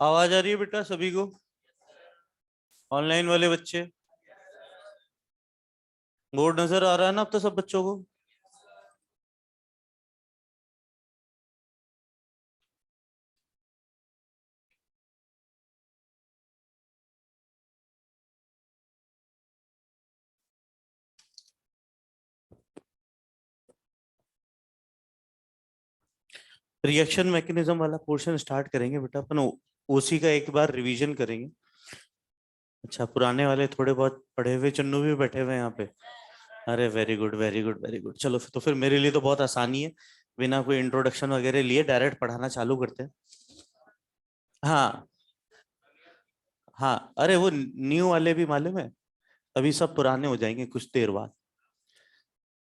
आवाज आ रही है बेटा सभी को? ऑनलाइन वाले बच्चे, बोर्ड नजर आ रहा है ना अब तो सब बच्चों को? रिएक्शन मैकेनिज्म वाला पोर्शन स्टार्ट करेंगे बेटा अपन। उसी का एक बार रिवीजन करेंगे। अच्छा, पुराने वाले थोड़े बहुत पढ़े हुए चन्नू भी बैठे हुए हैं यहाँ पे। अरे very good very good very good. चलो तो फिर मेरे लिए तो बहुत आसानी है, बिना कोई इंट्रोडक्शन वगैरह लिए डायरेक्ट पढ़ाना चालू करते हैं। हाँ हाँ, अरे वो न्यू वाले भी मालूम है, अभी सब पुराने हो जाएंगे कुछ देर बाद।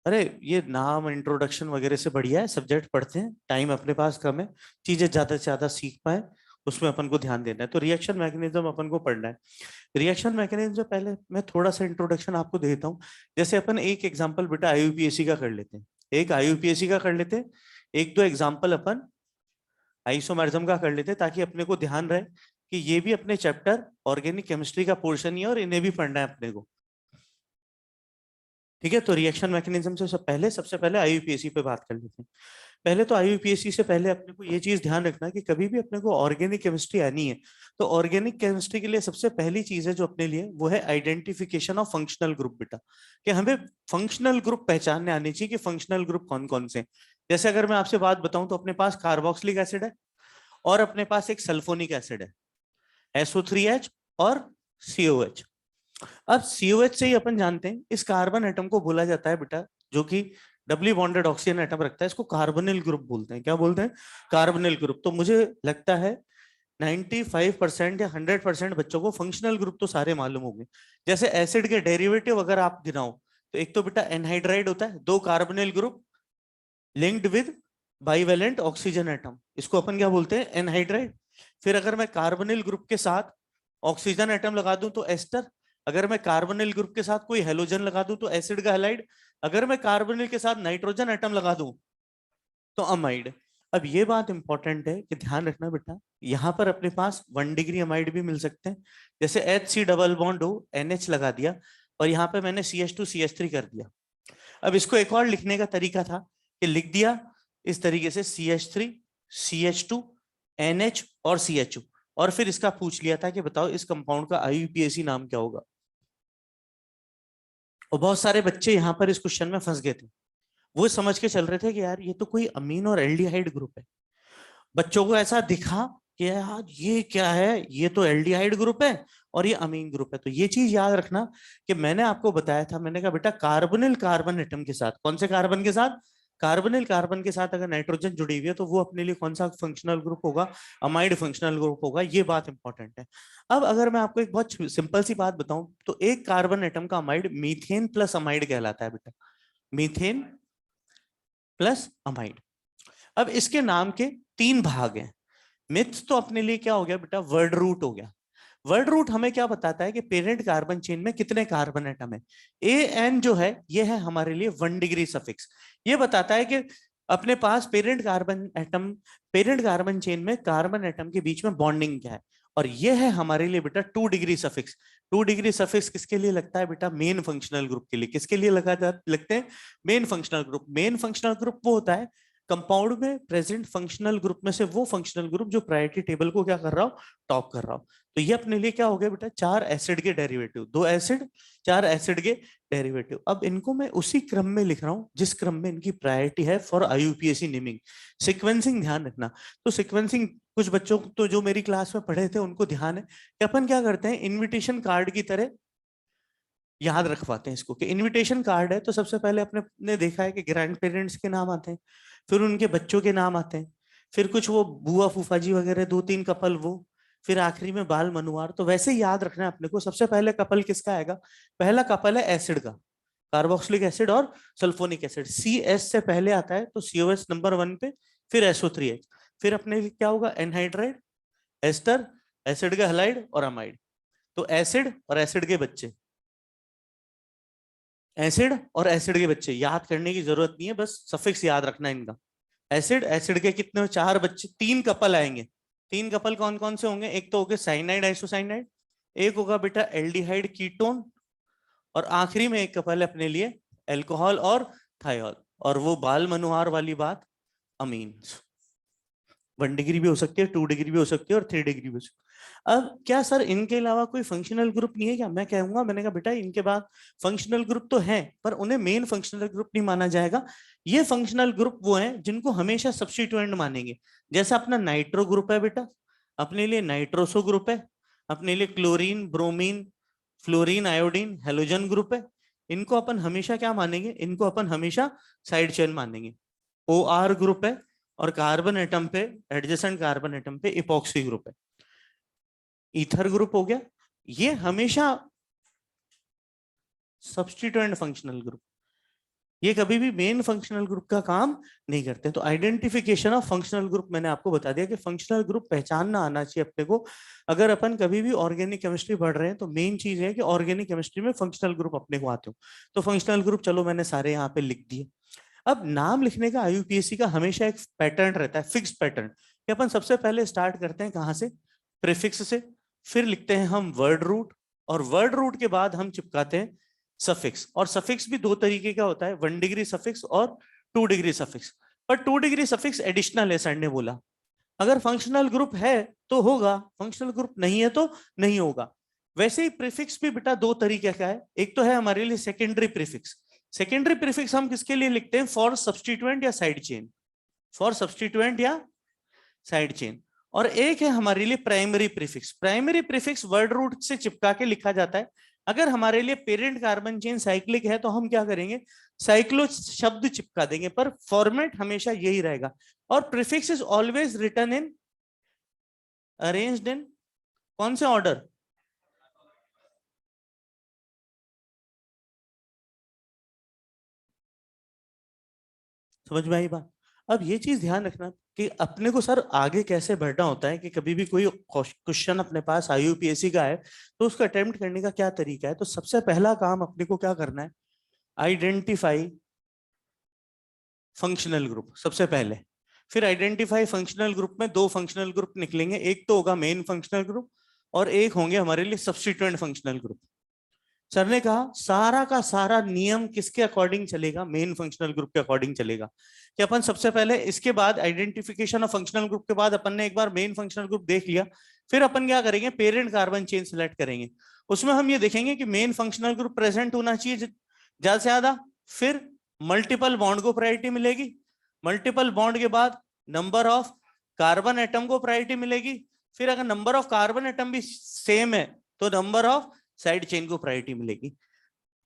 अरे ये नाम इंट्रोडक्शन वगैरह से बढ़िया है सब्जेक्ट पढ़ते हैं, टाइम अपने पास कम है, चीजें ज्यादा से ज्यादा सीख पाए उसमें अपन को ध्यान देना है। तो रिएक्शन मैकेनिज्म अपन को पढ़ना है। रिएक्शन मैकेनिज्म से पहले मैं थोड़ा सा इंट्रोडक्शन आपको देता हूँ। जैसे अपन एक एग्जांपल बेटा आईयूपीएससी का कर लेते हैं, एक आईयूपीएससी का कर लेते हैं, एक दो एग्जांपल अपन आइसोमेरिज्म का कर लेते हैं, ताकि अपने को ध्यान रहे कि ये भी अपने चैप्टर ऑर्गेनिक केमिस्ट्री का पोर्शन ही है और इन्हें भी पढ़ना है अपने को। ठीक है, तो रिएक्शन मैकेनिज्म से सबसे पहले आईयूपीएससी पे बात कर लेते हैं। पहले तो आईयूपीएससी से पहले अपने को ये चीज ध्यान रखना कि कभी भी अपने को ऑर्गेनिक केमिस्ट्री आनी है, तो ऑर्गेनिक केमिस्ट्री के लिए सबसे पहली चीज है जो अपने लिए, वो है आइडेंटिफिकेशन ऑफ फंक्शनल ग्रुप बेटा। कि हमें फंक्शनल ग्रुप पहचानने आने चाहिए कि फंक्शनल ग्रुप कौन कौन से हैं। जैसे अगर मैं आपसे बात बताऊं तो अपने पास कार्बोक्सिलिक एसिड है और अपने पास एक सल्फोनिक एसिड है, SO3H और COH। अब COH से ही अपन जानते हैं इस कार्बन एटम को बोला जाता है बेटा, जो कि डबली बॉन्डेड ऑक्सीजन एटम रखता है, इसको कार्बोनिल ग्रुप बोलते हैं। क्या बोलते हैं? Carbonyl group. तो मुझे लगता है 95% या 100% बच्चों को फंक्शनल ग्रुप तो सारे मालूम होंगे। जैसे एसिड के डेरिवेटिव अगर आप गिनाओ तो एक तो बेटा एनहाइड्राइड होता है, दो carbonyl group linked with bivalent oxygen atom, इसको अपन क्या बोलते हैं? एनहाइड्राइड। फिर अगर मैं कार्बोनिल ग्रुप के साथ ऑक्सीजन एटम लगा दूं तो एस्टर, अगर मैं कार्बोनिल ग्रुप के साथ कोई हेलोजन लगा दूं तो एसिड का हैलाइड, अगर मैं कार्बोनिल के साथ नाइट्रोजन एटम लगा दूं तो अमाइड। अब ये बात इंपॉर्टेंट है कि ध्यान रखना बेटा, यहां पर अपने पास 1 डिग्री अमाइड भी मिल सकते हैं। जैसे HC डबल बॉन्ड हो, NH लगा दिया और यहाँ पे मैंने CH2CH3 कर दिया। अब इसको एक और लिखने का तरीका था कि लिख दिया इस तरीके से CH3 CH2 NH और CHO, और फिर इसका पूछ लिया था कि बताओ इस कंपाउंड का IUPAC नाम क्या होगा। और बहुत सारे बच्चे यहाँ पर इस क्वेश्चन में फंस गए थे, वो समझ के चल रहे थे कि यार ये तो कोई अमीन और एल्डिहाइड ग्रुप है। बच्चों को ऐसा दिखा कि यार ये क्या है, ये तो एल्डिहाइड ग्रुप है और ये अमीन ग्रुप है। तो ये चीज याद रखना कि मैंने आपको बताया था, मैंने कहा बेटा कार्बोनिल कार्बन एटम के साथ, कौन से कार्बन के साथ? कार्बोनिल कार्बन के साथ अगर नाइट्रोजन जुड़ी हुई है तो वो अपने लिए कौन सा फंक्शनल ग्रुप होगा? अमाइड फंक्शनल ग्रुप होगा। ये बात इंपॉर्टेंट है। अब अगर मैं आपको एक बहुत सिंपल सी बात बताऊं तो एक कार्बन एटम का अमाइड मीथेन प्लस अमाइड कहलाता है बेटा, मीथेन प्लस अमाइड। अब इसके नाम के 3 भाग हैं। मिथ तो अपने लिए क्या हो गया बेटा? वर्ड रूट हो गया। वर्ड रूट हमें क्या बताता है कि पेरेंट कार्बन चेन में कितने कार्बन एटम है। AN जो है ये है हमारे लिए 1 डिग्री सफिक्स, ये बताता है कि अपने पास पेरेंट कार्बन चेन में कार्बन एटम के बीच में बॉन्डिंग क्या है। और ये है हमारे लिए बेटा 2 डिग्री सफिक्स। 2 डिग्री सफिक्स किसके लिए लगता है बेटा? मेन फंक्शनल ग्रुप के लिए। किसके लिए लगते हैं? Main functional group. Main functional group वो होता है कंपाउंड में प्रेजेंट फंक्शनल ग्रुप में से वो फंक्शनल ग्रुप जो प्रायोरिटी टेबल को क्या कर रहा हो? टॉप कर रहा हो। तो ये अपने लिए क्या हो गया बेटा? 4 एसिड के डेरिवेटिव, 2 एसिड 4 एसिड के डेरिवेटिव। अब इनको मैं उसी क्रम में लिख रहा हूं जिस क्रम में इनकी प्रायोरिटी है फॉर IUPAC नेमिंग। सिक्वेंसिंग ध्यान रखना। तो सिक्वेंसिंग कुछ बच्चों तो जो मेरी क्लास में पढ़े थे उनको ध्यान है कि अपन क्या करते हैं, इनविटेशन कार्ड की तरह याद रखवाते हैं इसको कि इनविटेशन कार्ड है तो सबसे पहले अपने ने देखा है कि ग्रैंड पेरेंट्स के नाम आते हैं, फिर उनके बच्चों के नाम आते हैं, फिर कुछ वो बुआ फूफा जी वगैरह 2-3 कपल वो, फिर आखिरी में बाल मनुआर। तो वैसे ही याद रखना है अपने को, सबसे पहले कपल किसका आएगा? पहला कपल है एसिड का, कार्बोक्सिलिक एसिड और सल्फोनिक एसिड। CS से पहले आता है तो COS नंबर 1 पे, फिर SO3H, फिर अपने क्या होगा? एनहाइड्राइड, एस्टर, एसिड का हैलाइड और अमाइड। तो एसिड और एसिड के बच्चे, एसिड और एसिड के बच्चे, याद करने की जरूरत नहीं है, बस सफिक्स याद रखना है इनका। एसिड, एसिड के कितने? 4 बच्चे, 3 कपल आएंगे। 3 कपल कौन कौन से होंगे? एक तो होंगे साइनाइड आइसोसाइनाइड, एक होगा बेटा एल्डिहाइड कीटोन, और आखिरी में एक कपल है अपने लिए अल्कोहल और थायॉल। और वो बाल मनोहार वाली बात, अमीन्स। 1 डिग्री भी हो सकती है, 2 डिग्री भी हो सकती है और 3 डिग्री भी हो सकती है। अब क्या सर इनके अलावा कोई फंक्शनल ग्रुप नहीं है क्या? मैं कहूंगा, मैंने कहा बेटा इनके बाद फंक्शनल ग्रुप तो है, पर उन्हें मेन फंक्शनल ग्रुप नहीं माना जाएगा। ये फंक्शनल ग्रुप वो हैं जिनको हमेशा सब्स्टिट्यूएंट मानेंगे। जैसा अपना नाइट्रो ग्रुप है बेटा, अपने लिए नाइट्रोसो ग्रुप है, अपने लिए chlorine bromine fluorine iodine halogen group है। इनको अपन हमेशा क्या मानेंगे? इनको अपन हमेशा साइड चेन मानेंगे। ओ आर ग्रुप है, और कार्बन एटम पे, एडजेसेंट कार्बन एटम पे इपॉक्सी ग्रुप है। ईथर ग्रुप हो गया, ये हमेशा सब्स्टिट्यूएंट फंक्शनल ग्रुप, ये कभी भी मेन फंक्शनल ग्रुप का काम नहीं करते। तो आइडेंटिफिकेशन ऑफ फंक्शनल ग्रुप मैंने आपको बता दिया कि फंक्शनल ग्रुप पहचानना आना चाहिए अपने को। अगर अपन कभी भी ऑर्गेनिक केमिस्ट्री पढ़ रहे हैं तो मेन चीज है कि ऑर्गेनिक केमिस्ट्री में फंक्शनल ग्रुप अपने को आते हो। तो फंक्शनल ग्रुप चलो मैंने सारे यहाँ पे लिख दिए। अब नाम लिखने का आईयूपीएससी का हमेशा एक पैटर्न रहता है, फिक्स पैटर्न, कि अपन सबसे पहले स्टार्ट करते हैं कहाँ से? प्रीफिक्स से। फिर लिखते हैं हम वर्ड रूट, और वर्ड रूट के बाद हम चिपकाते हैं सफिक्स। और सफिक्स भी 2 तरीके का होता है, 1 डिग्री सफिक्स और 2 डिग्री सफिक्स। पर 2 डिग्री सफिक्स एडिशनल है, सर ने बोला। अगर फंक्शनल ग्रुप है तो होगा, फंक्शनल ग्रुप नहीं है तो नहीं होगा। वैसे ही प्रीफिक्स भी बेटा 2 तरीके का है। एक तो है हमारे लिए सेकेंडरी प्रीफिक्स। सेकेंडरी प्रीफिक्स हम किसके लिए लिखते हैं? फॉर सब्स्टिट्यूएंट या साइड चेन, फॉर सब्स्टिट्यूएंट या साइड चेन। और एक है हमारे लिए primary prefix. Primary prefix word root से चिपका के लिखा जाता है। अगर हमारे लिए पेरेंट कार्बन चेन साइक्लिक है तो हम क्या करेंगे? साइक्लो शब्द चिपका देंगे, पर फॉर्मेट हमेशा यही रहेगा। और prefix is always written in arranged in कौन से ऑर्डर? समझ में आई बात? अब ये चीज ध्यान रखना कि अपने को सर आगे कैसे बढ़ना होता है, कि कभी भी कोई क्वेश्चन अपने पास आईयूपीएससी का है तो उसको अटेम्प्ट करने का क्या तरीका है। तो सबसे पहला काम अपने को क्या करना है? आइडेंटिफाई फंक्शनल ग्रुप सबसे पहले। फिर आइडेंटिफाई फंक्शनल ग्रुप में 2 फंक्शनल ग्रुप निकलेंगे, एक तो होगा मेन फंक्शनल ग्रुप और एक होंगे हमारे लिए सब्स्टिट्यूएंट फंक्शनल ग्रुप। सर ने कहा सारा का सारा नियम किसके अकॉर्डिंग चलेगा? मेन फंक्शनल ग्रुप के अकॉर्डिंग चलेगा। कि अपन सबसे पहले इसके बाद आइडेंटिफिकेशन ऑफ फंक्शनल ग्रुप के बाद अपन ने एक बार मेन फंक्शनल ग्रुप देख लिया, फिर अपन क्या करेंगे? पेरेंट कार्बन चेन सिलेक्ट करेंगे। उसमें हम ये देखेंगे कि मेन फंक्शनल ग्रुप प्रेजेंट होना चाहिए ज्यादा से ज्यादा। फिर मल्टीपल बॉन्ड को प्रायोरिटी मिलेगी। मल्टीपल बॉन्ड के बाद नंबर ऑफ कार्बन एटम को प्रायोरिटी मिलेगी। फिर अगर नंबर ऑफ कार्बन एटम भी सेम है तो नंबर ऑफ साइड चेन को प्रायोरिटी मिलेगी।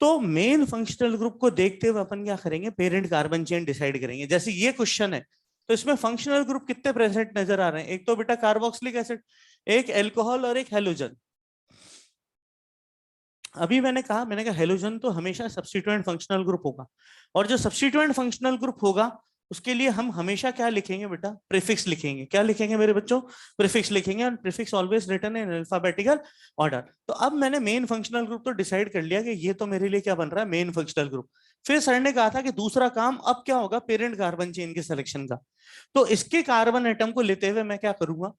तो मेन फंक्शनल ग्रुप को देखते हुए अपन क्या करेंगे? पेरेंट कार्बन चेन डिसाइड करेंगे। जैसे ये क्वेश्चन है तो इसमें फंक्शनल ग्रुप कितने प्रेजेंट नजर आ रहे हैं? एक तो बेटा कार्बोक्सिलिक एसिड, एक एल्कोहल और एक हेलोजन। अभी मैंने कहा हेलोजन तो हमेशा सब्स्टिट्यूएंट फंक्शनल ग्रुप होगा, और जो सब्स्टिट्यूएंट फंक्शनल ग्रुप होगा उसके लिए हम हमेशा क्या लिखेंगे बेटा? प्रीफिक्स लिखेंगे। क्या लिखेंगे मेरे बच्चों? प्रीफिक्स लिखेंगे। और prefix always written in alphabetical order. तो अब मैंने मेन फंक्शनल ग्रुप तो डिसाइड कर लिया कि ये तो मेरे लिए क्या बन रहा है? Main functional group. फिर सर ने कहा था कि दूसरा काम अब क्या होगा? पेरेंट कार्बन चेन के सिलेक्शन का। तो इसके कार्बन एटम को लेते हुए मैं क्या करूंगा?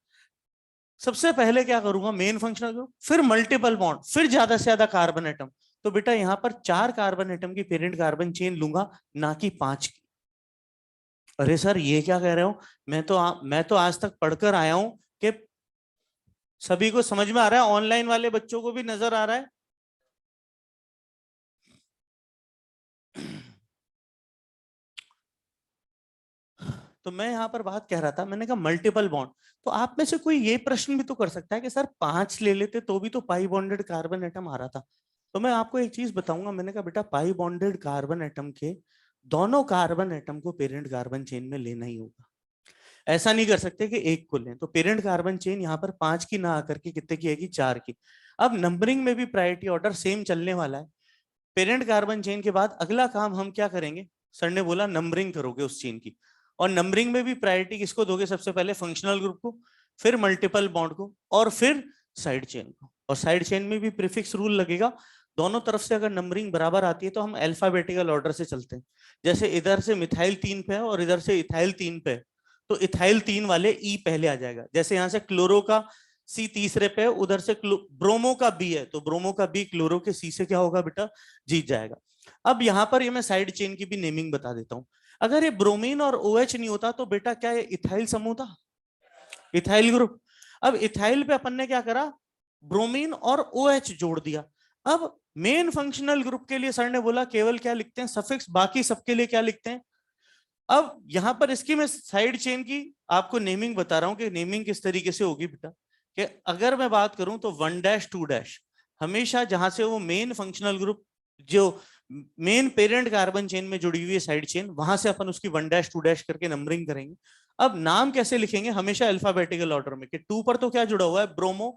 सबसे पहले क्या करूंगा? मेन फंक्शनल ग्रुप, फिर मल्टीपल बॉन्ड, फिर ज्यादा से ज्यादा कार्बन एटम। तो बेटा यहां पर 4 कार्बन एटम की पेरेंट कार्बन चेन लूंगा, ना कि 5 की। अरे सर ये क्या कह रहे हो? मैं तो आज तक पढ़कर आया हूं कि सभी को समझ में आ रहा है, ऑनलाइन वाले बच्चों को भी नजर आ रहा है। तो मैं यहाँ पर बात कह रहा था, मैंने कहा मल्टीपल बॉन्ड। तो आप में से कोई ये प्रश्न भी तो कर सकता है कि सर 5 ले लेते तो भी तो पाई बॉन्डेड कार्बन एटम आ रहा था। तो मैं आपको एक चीज बताऊंगा। मैंने कहा बेटा पाई बॉन्डेड कार्बन एटम के दोनों कार्बन एटम को पेरेंट कार्बन चेन में लेना ही होगा। ऐसा नहीं कर सकते कि एक को लें। तो पेरेंट कार्बन चेन यहाँ पर 5 की ना आकर के कितने की आएगी? 4 की। अब नंबरिंग में भी प्रायोरिटी ऑर्डर सेम चलने वाला है। पेरेंट कार्बन चेन के बाद अगला काम हम क्या करेंगे? सर ने बोला नंबरिंग करोगे उस चेन की। और नंबरिंग में भी प्रायोरिटी किसको दोगे? सबसे पहले फंक्शनल ग्रुप को, फिर मल्टीपल बॉन्ड को, और फिर साइड चेन को। और साइड चेन में भी प्रीफिक्स रूल लगेगा। दोनों तरफ से अगर नंबरिंग बराबर आती है तो हम अल्फाबेटिकल ऑर्डर से चलते हैं। जैसे इधर से मिथाइल 3 पे है और इधर से इथाइल 3 पे है, तो इथाइल 3 वाले ई पहले आ जाएगा। जैसे यहां से क्लोरो का सी तीसरे पे, उधर से ब्रोमो का बी है, तो ब्रोमो का बी क्लोरो के सी से क्या होगा बेटा, जीत जाएगा। अब यहां पर ये मैं साइड चेन की भी नेमिंग बता देता हूं। अगर ये ब्रोमीन और OH नहीं होता तो बेटा क्या ये इथाइल समूह था, इथाइल ग्रुप। अब इथाइल पे अपन ने क्या करा, ब्रोमीन और OH जोड़ दिया। अब मेन फंक्शनल ग्रुप के लिए सर ने बोला केवल क्या लिखते हैं, सफिक्स, बाकी सबके लिए क्या लिखते हैं। अब यहां पर इसकी मैं साइड चेन की आपको नेमिंग बता रहा हूं कि नेमिंग किस तरीके से होगी बेटा, कि अगर मैं बात करूं तो 1 2 हमेशा जहां से वो मेन फंक्शनल ग्रुप जो मेन पेरेंट कार्बन चेन में जुड़ी हुई है साइड चेन, वहां से अपन उसकी 1 2 करके नंबरिंग करेंगे। अब नाम कैसे लिखेंगे, हमेशा अल्फाबेटिकल ऑर्डर में, कि 2 पर तो क्या जुड़ा हुआ है, ब्रोमो,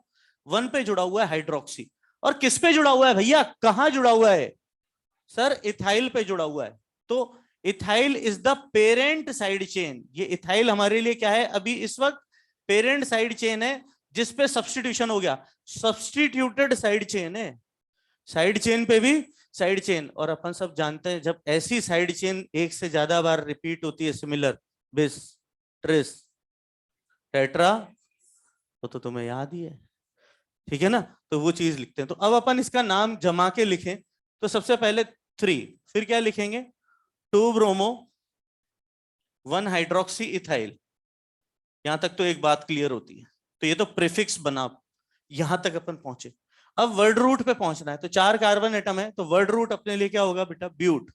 1 पे जुड़ा हुआ है हाइड्रोक्सी, और किस पे जुड़ा हुआ है भैया, कहां जुड़ा हुआ है सर, इथाइल पे जुड़ा हुआ है। तो ethyl is the parent side chain. ये इथाइल हमारे लिए क्या है, अभी इस वक्त पेरेंट साइड चेन है, जिसपे सब्स्टिट्यूशन हो गया, सब्स्टिट्यूटेड साइड चेन है। साइड चेन पे भी साइड चेन, और अपन सब जानते हैं जब ऐसी साइड चेन एक से ज्यादा बार रिपीट होती है, सिमिलर, बिस, ट्रिस, टेट्रा, तो तुम्हें याद ही है, ठीक है ना। तो वो चीज लिखते हैं। तो अब अपन इसका नाम जमा के लिखें, तो सबसे पहले 3, फिर क्या लिखेंगे, 2 ब्रोमो 1 हाइड्रोक्सी इथाइल। यहां तक तो एक बात क्लियर होती है। तो ये तो प्रीफिक्स बना, यहां तक अपन पहुंचे। अब वर्ड रूट पे पहुंचना है, तो 4 कार्बन एटम है, तो वर्ड रूट अपने लिए क्या होगा बेटा, ब्यूट।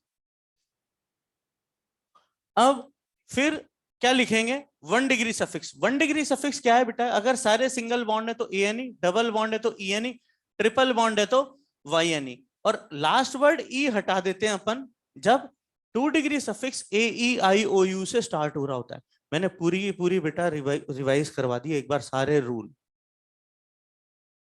अब फिर क्या लिखेंगे, 1 डिग्री सफिक्स। 1 डिग्री सफिक्स क्या है बेटा, अगर सारे सिंगल बॉन्ड है तो ANE, डबल बॉन्ड है तो ENE, ट्रिपल बॉन्ड है तो YNE, और लास्ट वर्ड ई हटा देते हैं अपन जब 2 डिग्री सफिक्स AEIOU से स्टार्ट हो रहा होता है। मैंने पूरी की पूरी बेटा रिवाइज करवा दी एक बार सारे रूल।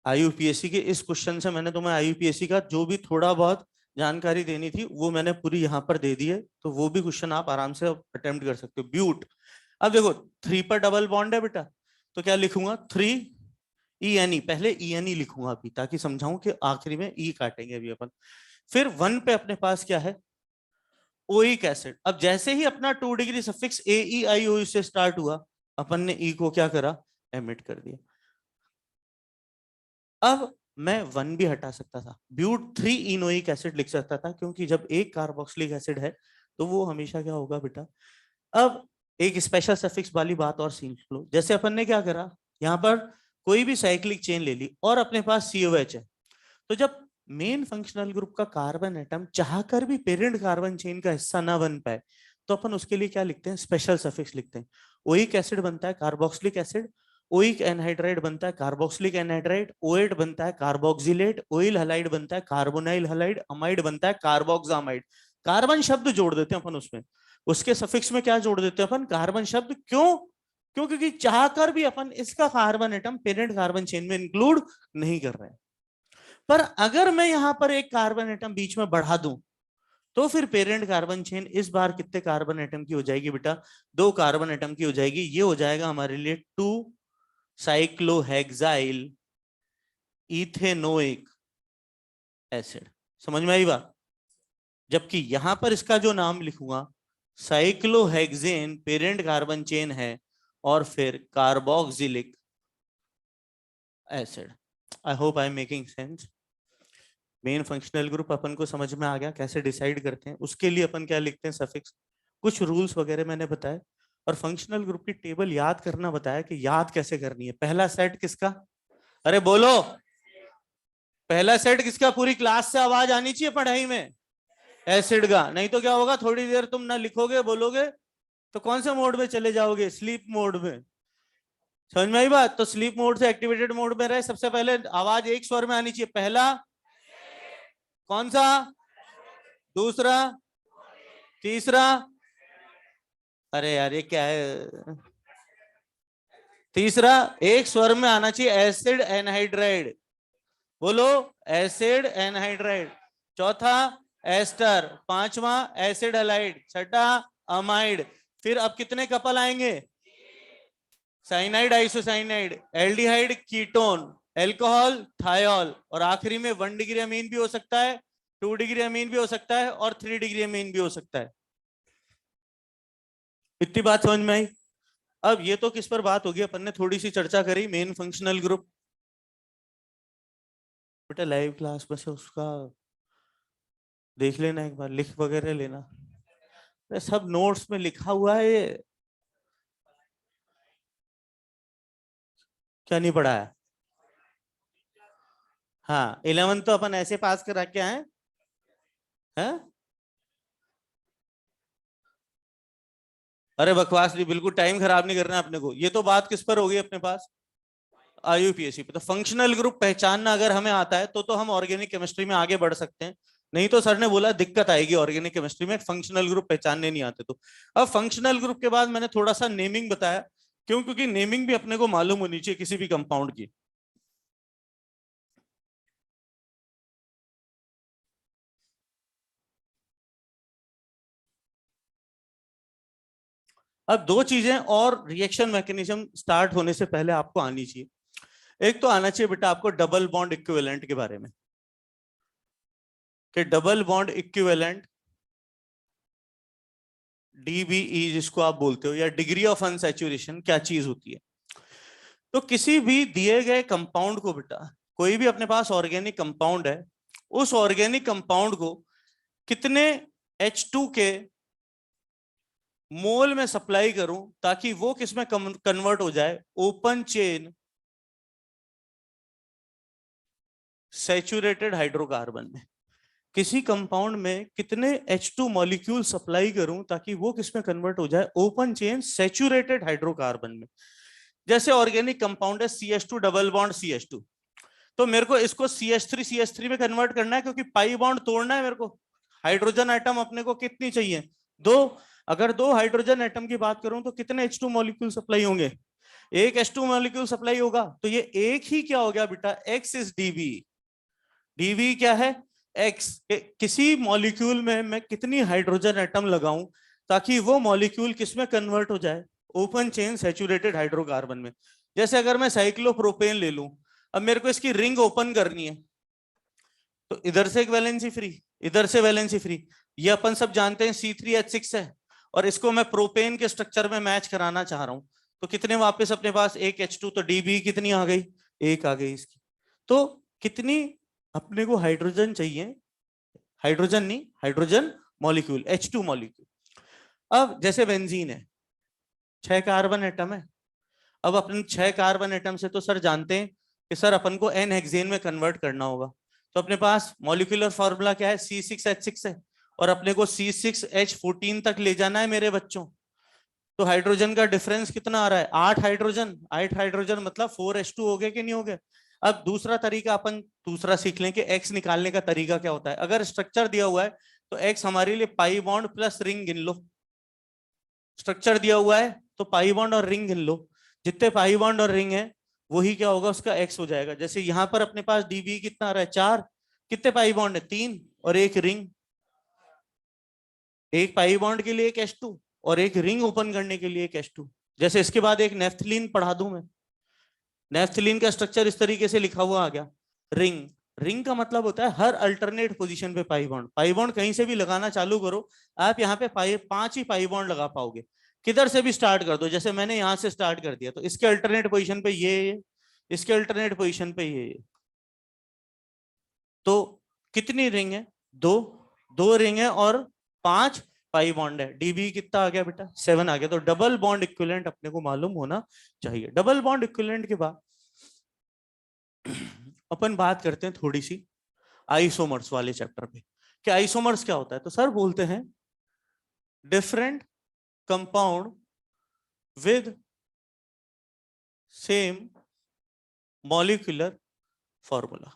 IUPAC के इस क्वेश्चन से मैंने तुम्हें IUPAC का जो भी थोड़ा बहुत जानकारी देनी थी वो मैंने पूरी यहाँ पर दे दी है, तो वो भी क्वेश्चन आप आराम से अटेम्प्ट कर सकते हो। ब्यूट, अब देखो 3 पर डबल बॉन्ड है बेटा, तो क्या लिखूंगा, 3 ENE, पहले ENE लिखूंगा अभी ताकि समझाऊं कि आखिरी में E काटेंगे अभी अपन। फिर 1 पे अपने पास क्या है, ओइक एसिड। अब जैसे ही अपना 2 डिग्री सफिक्स AEIOU से स्टार्ट हुआ, अपन ने E को क्या करा, एमिट कर दिया। अब मैं 1 भी हटा सकता था, ब्यूट 3 इनोइक एसिड लिख सकता था, क्योंकि जब एक कार्बोक्सिलिक एसिड है तो वो हमेशा क्या होगा बेटा। अब एक स्पेशल सफिक्स वाली बात और सीख लो, जैसे अपन ने क्या करा, यहाँ पर कोई भी साइक्लिक चेन ले ली और अपने पास COH है, तो जब मेन फंक्शनल ग्रुप का कार्बन एटम चाहकर भी पेरेंट कार्बन चेन का हिस्सा ना बन पाए, तो अपन उसके लिए क्या लिखते हैं, स्पेशल सफिक्स लिखते हैं। ओइक एसिड बनता है कार्बोक्सिलिक एसिड, ओइक एनहाइड्राइड बनता है कार्बोक्सिलिक एनहाइड्राइड, ओएट बनता है कार्बोक्सिलेट, ओइल हलाइड बनता है कार्बोनाइल हलाइड, अमाइड बनता है कार्बोक्सामाइड। कार्बन शब्द जोड़ देते हैं अपन उसमें, उसके सफिक्स में क्या जोड़ देते हैं अपन, कार्बन शब्द। क्यों, क्योंकि चाहकर भी अपन इसका carbon atom parent carbon chain में इंक्लूड नहीं कर रहे हैं। पर अगर मैं यहां पर एक कार्बन एटम बीच में बढ़ा दूं, तो फिर पेरेंट कार्बन चेन इस बार कितने कार्बन एटम की हो जाएगी बेटा, 2 कार्बन एटम की हो जाएगी। ये हो जाएगा हमारे लिए 2 साइक्लोहेक्साइल इथेनोइक एसिड। समझ में आई बात। जबकि यहां पर इसका जो नाम लिखूंगा, साइक्लोहेक्सेन पेरेंट कार्बन चेन है, और फिर carboxylic acid. I hope I am making sense. Main functional group अपन को समझ में आ गया कैसे डिसाइड करते हैं, उसके लिए अपन क्या लिखते हैं, सफिक्स, कुछ रूल्स वगैरह मैंने बताए, और फंक्शनल ग्रुप की टेबल याद करना बताया कि याद कैसे करनी है। पहला सेट किसका, अरे बोलो, पहला सेट किसका, पूरी क्लास से आवाज आनी चाहिए पढ़ाई में, एसिड का। नहीं तो क्या होगा, थोड़ी देर तुम ना लिखोगे बोलोगे तो कौन से मोड में चले जाओगे, स्लीप मोड में। समझ में आई बात। तो स्लीप मोड से एक्टिवेटेड मोड में रहे, सबसे पहले आवाज एक स्वर में आनी चाहिए। पहला कौन सा, दूसरा, तीसरा, अरे यार ये क्या है, तीसरा एक स्वर में आना चाहिए, एसिड एनहाइड्राइड, बोलो, एसिड एनहाइड्राइड। चौथा एस्टर, पांचवा एसिड हलाइड, छठा अमाइड। फिर अब कितने कपल आएंगे, cyanide isocyanide, aldehyde ketone, alcohol thiol, और आखिरी में 1 डिग्री अमीन भी हो सकता है, 2 डिग्री अमीन भी हो सकता है, और 3 डिग्री अमीन भी हो सकता है। इतनी बात समझ में आई। अब ये तो किस पर बात होगी, अपन ने थोड़ी सी चर्चा करी मेन फंक्शनल ग्रुप। बेटा लाइव क्लास में से उसका देख लेना, एक बार लिख वगैरह लेना, सब नोट्स में लिखा हुआ है ये, क्या नहीं पढ़ा है? हाँ 11 तो अपन ऐसे पास करा के आए हैं। अरे बकवास नहीं, बिल्कुल टाइम खराब नहीं करना है अपने को। ये तो बात किस पर होगी अपने पास, आईयूपीएसी पे। तो फंक्शनल ग्रुप पहचानना अगर हमें आता है तो हम ऑर्गेनिक केमिस्ट्री में आगे बढ़ सकते हैं, नहीं तो सर ने बोला दिक्कत आएगी ऑर्गेनिक केमिस्ट्री में, फंक्शनल ग्रुप पहचानने नहीं आते तो। अब फंक्शनल ग्रुप के बाद मैंने थोड़ा सा नेमिंग बताया, क्यों? क्योंकि नेमिंग भी अपने को मालूम होनी चाहिए किसी भी कंपाउंड की। अब दो चीजें और रिएक्शन मैकेनिज्म स्टार्ट होने से पहले आपको आनी चाहिए। एक तो आना चाहिए बेटा आपको डबल बॉन्ड इक्विवेलेंट के बारे में, कि डबल बॉन्ड इक्विवेलेंट डीबीई जिसको आप बोलते हो, या डिग्री ऑफ अनसैचुरेशन, क्या चीज होती है। तो किसी भी दिए गए कंपाउंड को बेटा, कोई भी अपने पास ऑर्गेनिक कंपाउंड है, उस ऑर्गेनिक कंपाउंड को कितने H2 के मोल में सप्लाई करूं ताकि वो किसमें कन्वर्ट हो जाए, ओपन चेन सैचुरेटेड हाइड्रोकार्बन में। किसी कंपाउंड में कितने H2 मॉलिक्यूल सप्लाई करूं ताकि वो किसमें कन्वर्ट हो जाए, ओपन चेन सैचुरेटेड हाइड्रोकार्बन में। जैसे ऑर्गेनिक कंपाउंड है CH2 डबल बॉन्ड CH2, तो मेरे को इसको CH3 में कन्वर्ट करना है, क्योंकि पाई बॉन्ड तोड़ना है मेरे को। हाइड्रोजन एटम अपने को कितनी चाहिए, 2। अगर 2 हाइड्रोजन एटम की बात करूं तो कितने H2 मॉलिक्यूल सप्लाई होंगे, एक H2 मॉलिक्यूल सप्लाई होगा। तो ये एक ही क्या हो गया बेटा, X इज डीबी। डीबी क्या है, X। किसी मॉलिक्यूल में मैं कितनी हाइड्रोजन एटम लगाऊं ताकि वो मॉलिक्यूल किसमें कन्वर्ट हो जाए, ओपन चेन सैचुरेटेड हाइड्रोकार्बन में। जैसे अगर मैं साइक्लोप्रोपेन ले लूं, अब मेरे को इसकी रिंग ओपन करनी है, तो इधर से एक वैलेंसी फ्री, इधर से वैलेंसी फ्री। ये अपन सब जानते हैं C3H6 है, और इसको मैं प्रोपेन के स्ट्रक्चर में मैच कराना चाह रहा हूं, तो कितने वापस अपने पास, एक H2, तो डीबी कितनी आ गई, एक आ गई इसकी। तो कितनी अपने को हाइड्रोजन चाहिए, हाइड्रोजन नहीं, हाइड्रोजन मॉलिक्यूल, H2 मॉलिक्यूल। अब जैसे बेंजीन है, 6 कार्बन एटम है। अब अपन 6 कार्बन एटम से तो सर जानते हैं कि सर अपन को एन हेक्सेन में कन्वर्ट करना होगा। तो अपने पास मॉलिक्यूलर फॉर्मूला क्या है, C6H6 है, और अपने को C6H14 तक ले जाना है मेरे बच्चों। तो हाइड्रोजन का डिफरेंस कितना आ रहा है, 8 हाइड्रोजन। 8 हाइड्रोजन मतलब 4H2 हो गए कि नहीं हो गए। अब दूसरा तरीका अपन दूसरा सीख लें कि एक्स निकालने का तरीका क्या होता है। अगर स्ट्रक्चर दिया हुआ है तो एक्स हमारे लिए पाई बॉन्ड प्लस रिंग गिन लो। स्ट्रक्चर दिया हुआ है तो पाई बॉन्ड और रिंग गिन लो, जितने पाई बॉन्ड और रिंग है वही क्या होगा, उसका एक्स हो जाएगा। जैसे यहां पर अपने पास डीबी कितना आ रहा है, 4। कितने पाई बॉन्ड है, 3, और एक रिंग। एक पाई बॉन्ड के लिए एक H2 और एक रिंग ओपन करने के लिए एक H2। जैसे इसके बाद एक नेफ्थलीन पढ़ा दूं मैं, नेफ्थलीन का स्ट्रक्चर इस तरीके से लिखा हुआ आ गया, रिंग। रिंग का मतलब होता है हर अल्टरनेट पोजीशन पे पाई बॉन्ड। पाई बॉन्ड कहीं से भी लगाना चालू करो, आप यहाँ पे 5 ही पाई बॉन्ड लगा पाओगे। किधर से भी स्टार्ट कर दो, जैसे मैंने यहाँ से स्टार्ट कर दिया, तो इसके अल्टरनेट पोजीशन पे ये, इसके अल्टरनेट पोजीशन पे ये। तो कितनी रिंग है, 2। 2 रिंग है और 5 पाई बॉन्ड है। डीबी कितना आ गया बेटा, 7 आ गया। तो डबल बॉन्ड इक्विवेलेंट अपने को मालूम होना चाहिए। डबल बॉन्ड इक्विवेलेंट के बाद अपन बात करते हैं थोड़ी सी आइसोमर्स वाले चैप्टर पे, कि आइसोमर्स क्या होता है। तो सर बोलते हैं different compound with same molecular formula.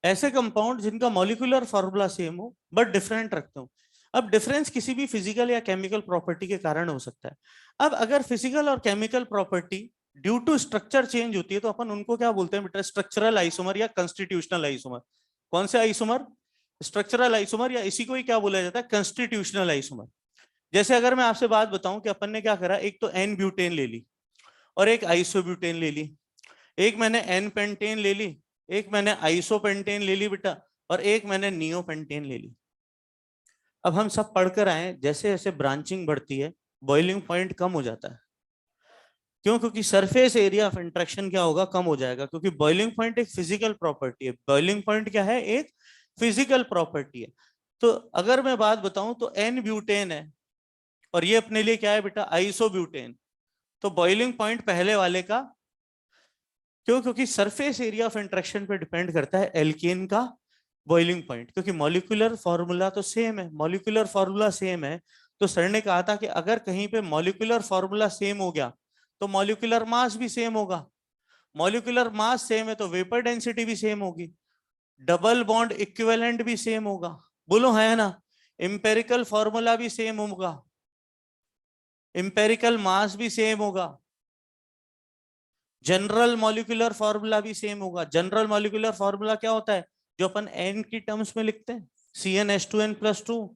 ऐसे कंपाउंड जिनका मॉलिक्यूलर फॉर्मूला सेम हो बट डिफरेंट रखते हो। अब डिफरेंस किसी भी फिजिकल या केमिकल प्रॉपर्टी के कारण हो सकता है। अब अगर फिजिकल और chemical property due to structure change होती है तो अपन उनको क्या बोलते हैं बेटा, स्ट्रक्चरल आइसोमर या कंस्टिट्यूशनल आइसोमर। कौन से आइसोमर, स्ट्रक्चरल आइसोमर, या इसी को ही क्या बोला जाता है, कंस्टिट्यूशनल आइसोमर। जैसे अगर मैं आपसे बात बताऊं कि अपन ने क्या करा, एक तो एन ब्यूटेन ले ली और एक आइसोब्यूटेन ले ली, एक मैंने एन पेंटेन ले ली, एक मैंने आइसोपेंटेन ले ली बेटा, और एक मैंने नियोपेंटेन ले ली। अब हम सब पढ़कर आए, जैसे जैसे ब्रांचिंग बढ़ती है बॉइलिंग पॉइंट कम हो जाता है। क्यों? क्योंकि सरफेस एरिया ऑफ इंटरेक्शन क्या होगा, कम हो जाएगा, क्योंकि बॉइलिंग पॉइंट एक फिजिकल प्रॉपर्टी है। बॉइलिंग पॉइंट क्या है? एक फिजिकल प्रॉपर्टी है। तो अगर मैं बात बताऊं तो एन ब्यूटेन है और ये अपने लिए क्या है बेटा? आइसोब्यूटेन। तो बॉइलिंग पॉइंट पहले वाले का, क्यों? क्योंकि सरफेस एरिया ऑफ इंटरेक्शन पे डिपेंड करता है एल्केन का बॉइलिंग पॉइंट, क्योंकि मॉलिक्यूलर फॉर्मूला तो सेम है। मॉलिक्यूलर फॉर्मूला सेम है तो सर ने कहा था कि अगर कहीं पे मॉलिक्यूलर फॉर्मूला सेम हो गया तो मॉलिक्यूलर मास भी सेम होगा। मॉलिक्यूलर मास सेम है तो वेपर डेंसिटी भी सेम होगी, डबल बॉन्ड इक्विवेलेंट भी सेम होगा। बोलो है ना? इंपेरिकल फॉर्मूला भी सेम होगा, इंपेरिकल मास भी सेम होगा, जनरल मॉलिक्यूलर फॉर्मूला भी सेम होगा। जनरल मॉलिक्यूलर फॉर्मूला क्या होता है? जो अपन एन की टर्म्स में लिखते हैं, CnH2n+2।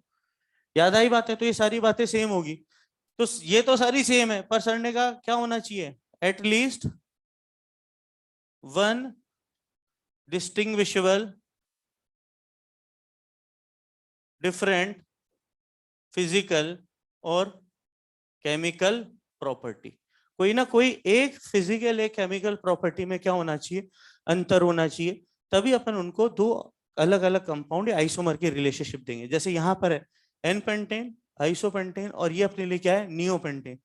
याद आई बात है? तो ये सारी बातें सेम होगी। तो ये तो सारी सेम है, पर सर ने कहा क्या होना चाहिए? At least one distinguishable different physical और केमिकल प्रॉपर्टी। कोई ना कोई एक फिजिकल एक केमिकल प्रॉपर्टी में क्या होना चाहिए? अंतर होना चाहिए। तभी अपन उनको दो अलग अलग कंपाउंड या आइसोमर की रिलेशनशिप देंगे। जैसे यहाँ पर है एन पेंटेन, आइसोपेंटेन, और ये अपने लिए क्या है? नियोपेंटेन।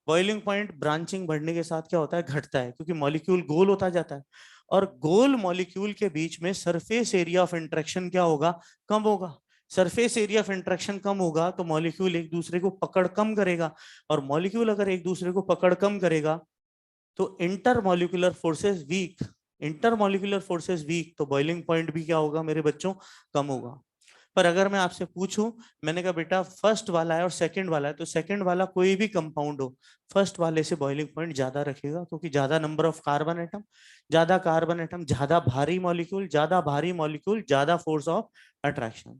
बॉइलिंग पॉइंट ब्रांचिंग बढ़ने के साथ क्या होता है? घटता है, क्योंकि मॉलिक्यूल गोल होता जाता है। और गोल मॉलिक्यूल के बीच में सरफेस एरिया ऑफ इंटरेक्शन क्या होगा? कम होगा। सरफेस एरिया ऑफ इंटरेक्शन कम होगा तो मॉलिक्यूल एक दूसरे को पकड़ कम करेगा, और मॉलिक्यूल अगर एक दूसरे को पकड़ कम करेगा तो intermolecular forces weak. Intermolecular forces weak तो बॉइलिंग पॉइंट भी क्या होगा मेरे बच्चों? कम होगा। पर अगर मैं आपसे पूछूं, मैंने कहा बेटा फर्स्ट वाला है और सेकंड वाला है, तो सेकंड वाला कोई भी कंपाउंड हो, फर्स्ट वाले से बॉइलिंग पॉइंट ज्यादा रखेगा, क्योंकि ज्यादा नंबर ऑफ कार्बन एटम, ज्यादा कार्बन एटम, ज्यादा भारी मॉलिक्यूल, ज्यादा भारी मॉलिक्यूल, ज्यादा force of attraction.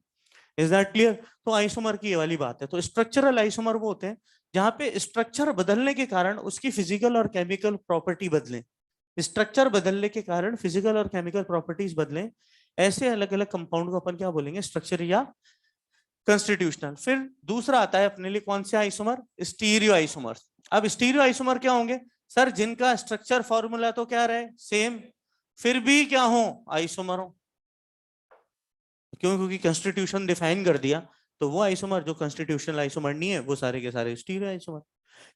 Is that clear? तो आइसोमर की ये वाली बात है। तो स्ट्रक्चरल आइसोमर वो होते हैं जहां पे स्ट्रक्चर बदलने के कारण उसकी फिजिकल और केमिकल प्रॉपर्टी बदले। स्ट्रक्चर बदलने के कारण फिजिकल और केमिकल प्रॉपर्टीज बदले, ऐसे अलग अलग कंपाउंड को अपन क्या बोलेंगे? स्ट्रक्चर या कंस्टिट्यूशनल। फिर दूसरा आता है अपने लिए कौन से आइसोमर? Stereo isomer. अब स्टीरियो आइसोमर क्या होंगे? सर जिनका स्ट्रक्चर फॉर्मूला तो क्या रहे? सेम, फिर भी क्या हो? आइसोमर हो। क्यों? क्योंकि कॉन्स्टिट्यूशन डिफाइन कर दिया, तो वो आइसोमर जो कॉन्स्टिट्यूशनल आइसोमर नहीं है वो सारे के सारे स्टीरियो आइसोमर।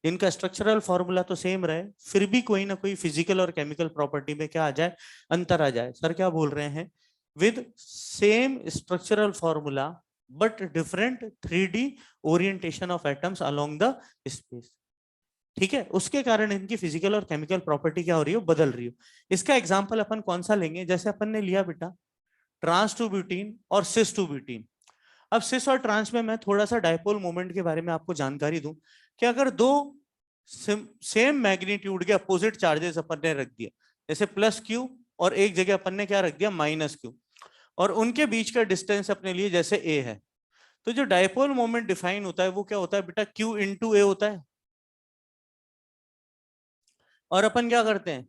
इनका स्ट्रक्चरल फॉर्मूला तो सेम रहे, फिर भी कोई ना कोई फिजिकल और केमिकल प्रॉपर्टी में क्या आ जाए? अंतर आ जाए। सर क्या बोल रहे हैं? With same structural formula but different 3D orientation of atoms along the space. ठीक है, उसके कारण इनकी फिजिकल और केमिकल प्रॉपर्टी क्या हो रही हो? बदल रही हो। इसका एग्जाम्पल अपन कौन सा लेंगे? जैसे अपन ने लिया बेटा ट्रांस टू ब्यूटीन और सिस टू ब्यूटीन। अब सिस और ट्रांस में मैं थोड़ा सा डायपोल मोमेंट के बारे में आपको जानकारी दूं कि अगर दो सेम मैग्नीट्यूड के अपोजिट चार्जेस अपन ने रख दिए, जैसे Q और एक जगह अपन ने क्या रख दिया? -Q, और उनके बीच का डिस्टेंस अपने लिए जैसे a है, तो जो डायपोल मोमेंट डिफाइन होता है वो क्या होता है बेटा? Q × A होता है। और अपन क्या करते हैं?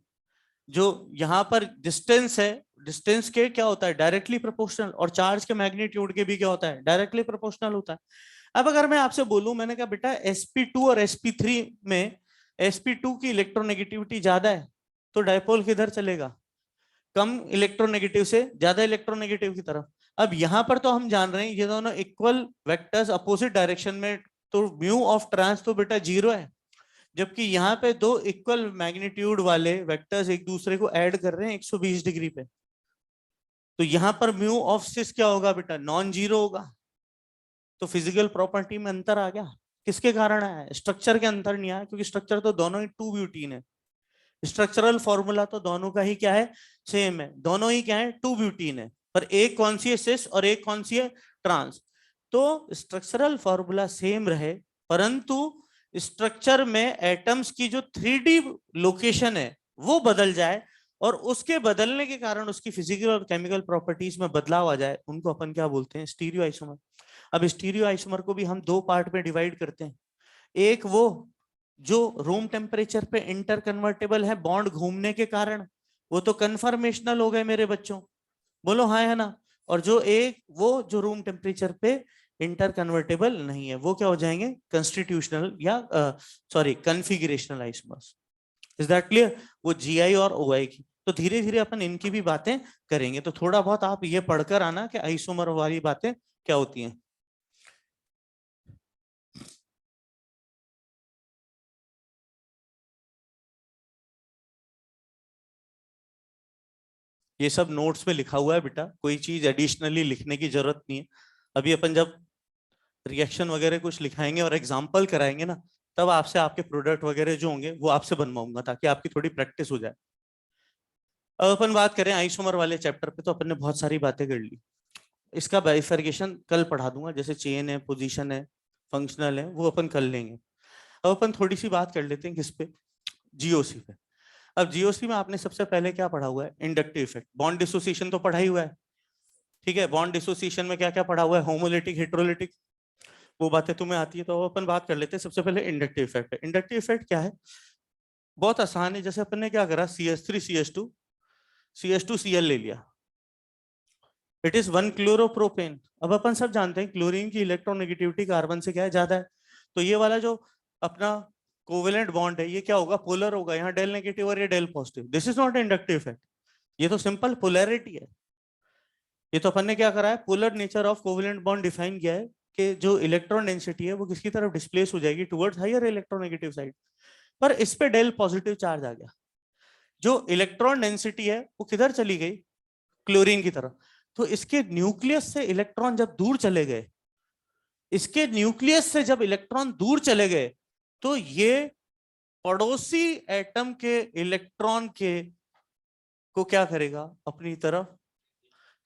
जो यहाँ पर डिस्टेंस है, डिस्टेंस के क्या होता है? डायरेक्टली प्रोपोर्शनल, और चार्ज के मैग्नीट्यूड के भी क्या होता है? डायरेक्टली प्रोपोर्शनल होता है। अब अगर मैं आपसे बोलूं, मैंने कहा बेटा sp2 और sp3 में sp2 की इलेक्ट्रोनेगेटिविटी ज्यादा है, तो डायपोल किधर चलेगा? कम इलेक्ट्रोनेगेटिव से ज्यादा इलेक्ट्रोनेगेटिव की तरफ। अब यहां पर तो हम जान रहे हैं ये दोनों इक्वल वेक्टर्स अपोजिट डायरेक्शन में, तो म्यू ऑफ ट्रांस तो बेटा 0 है। जबकि यहाँ पे दो इक्वल मैग्नीट्यूड वाले वेक्टर्स एक दूसरे को ऐड कर रहे हैं 120 डिग्री पे, तो यहाँ पर म्यू ऑफ सिस क्या होगा बेटा? नॉन जीरो होगा। तो फिजिकल प्रॉपर्टी में अंतर आ गया। किसके कारण आया? स्ट्रक्चर के अंतर नहीं आया, क्योंकि स्ट्रक्चर तो दोनों ही 2 ब्यूटीन है। स्ट्रक्चरल फॉर्मूला तो दोनों का ही क्या है? सेम है। दोनों ही क्या है? 2 ब्यूटीन है, पर एक कौन सी है? सिस, और एक कौन सी है? ट्रांस। तो स्ट्रक्चरल फॉर्मूला सेम रहे, परंतु स्ट्रक्चर में एटम्स की जो 3D लोकेशन है वो बदल जाए, और उसके बदलने के कारण उसकी फिजिकल और केमिकल प्रॉपर्टीज में बदलाव आ जाए, उनको अपन क्या बोलते हैं? Stereo isomer. अब स्टीरियो आइसोमर को भी हम दो पार्ट में डिवाइड करते हैं। एक वो जो रूम टेम्परेचर पे इंटर कन्वर्टेबल है बॉन्ड घूमने के कारण, वो तो कन्फर्मेशनल हो गए मेरे बच्चों। बोलो हाँ है ना? और जो एक वो जो रूम टेम्परेचर पे इंटर कन्वर्टेबल नहीं है, वो क्या हो जाएंगे? कॉन्स्टिट्यूशनल या sorry configurational isomers. Is that clear? वो जीआई और ओआई की। तो धीरे धीरे अपन इनकी भी बातें करेंगे। तो थोड़ा बहुत आप ये पढ़कर आना कि आइसोमर वाली बातें क्या होती हैं। ये सब नोट्स में लिखा हुआ है बेटा, कोई चीज एडिशनली लिखने की जरूरत नहीं है। अभी अपन जब रिएक्शन वगैरह कुछ लिखाएंगे और एग्जाम्पल कराएंगे ना, तब आपसे आपके प्रोडक्ट वगैरह जो होंगे वो आपसे बनवाऊंगा, ताकि आपकी थोड़ी प्रैक्टिस हो जाए। अब अपन बात करें आइसोमर वाले चैप्टर पे, तो अपन ने बहुत सारी बातें कर ली। इसका बाइफर्केशन कल पढ़ा दूंगा, जैसे चेन है, पोजीशन है, फंक्शनल है, वो अपन कर लेंगे। अब अपन थोड़ी सी बात कर लेते हैं किस पे, जीओसी पे। अब जीओसी में आपने सबसे पहले क्या पढ़ा हुआ है? Inductive effect. बॉन्ड डिसोसिएशन तो पढ़ा ही हुआ है, ठीक है। बॉन्ड डिसोसिएशन में क्या क्या पढ़ा हुआ है? होमोलिटिक, हेट्रोलिटिक, वो बातें तुम्हें आती है। तो अपन बात कर लेते हैं सबसे पहले इंडक्टिव इफेक्ट। इंडक्टिव इफेक्ट क्या है? बहुत आसान है। जैसे अपन ने क्या करा, CH3CH2 ले लिया, इट इज 1 क्लोरोप्रोपेन। अब अपन सब जानते हैं क्लोरीन की इलेक्ट्रोनेगेटिविटी कार्बन से क्या है, ज्यादा है। तो ये वाला जो अपना कोवेलेंट बॉन्ड है, ये क्या होगा? पोलर होगा। यहाँ डेल नेगेटिव और ये del positive. This is not inductive effect, ये तो सिंपल पोलैरिटी है। ये तो अपन ने क्या करा है, polar nature of covalent bond define किया है कि जो इलेक्ट्रॉन डेंसिटी है वो किसकी तरफ डिस्प्लेस हो जाएगी, टुवर्ड्स हायर इलेक्ट्रोनेगेटिव साइड। पर इस पे डेल पॉजिटिव चार्ज आ गया, जो इलेक्ट्रॉन डेंसिटी है वो किधर चली गई? क्लोरीन की तरफ। तो इसके न्यूक्लियस से इलेक्ट्रॉन जब दूर चले गए, इसके न्यूक्लियस से जब इलेक्ट्रॉन दूर चले गए, तो ये पड़ोसी एटम के इलेक्ट्रॉन के को क्या करेगा? अपनी तरफ।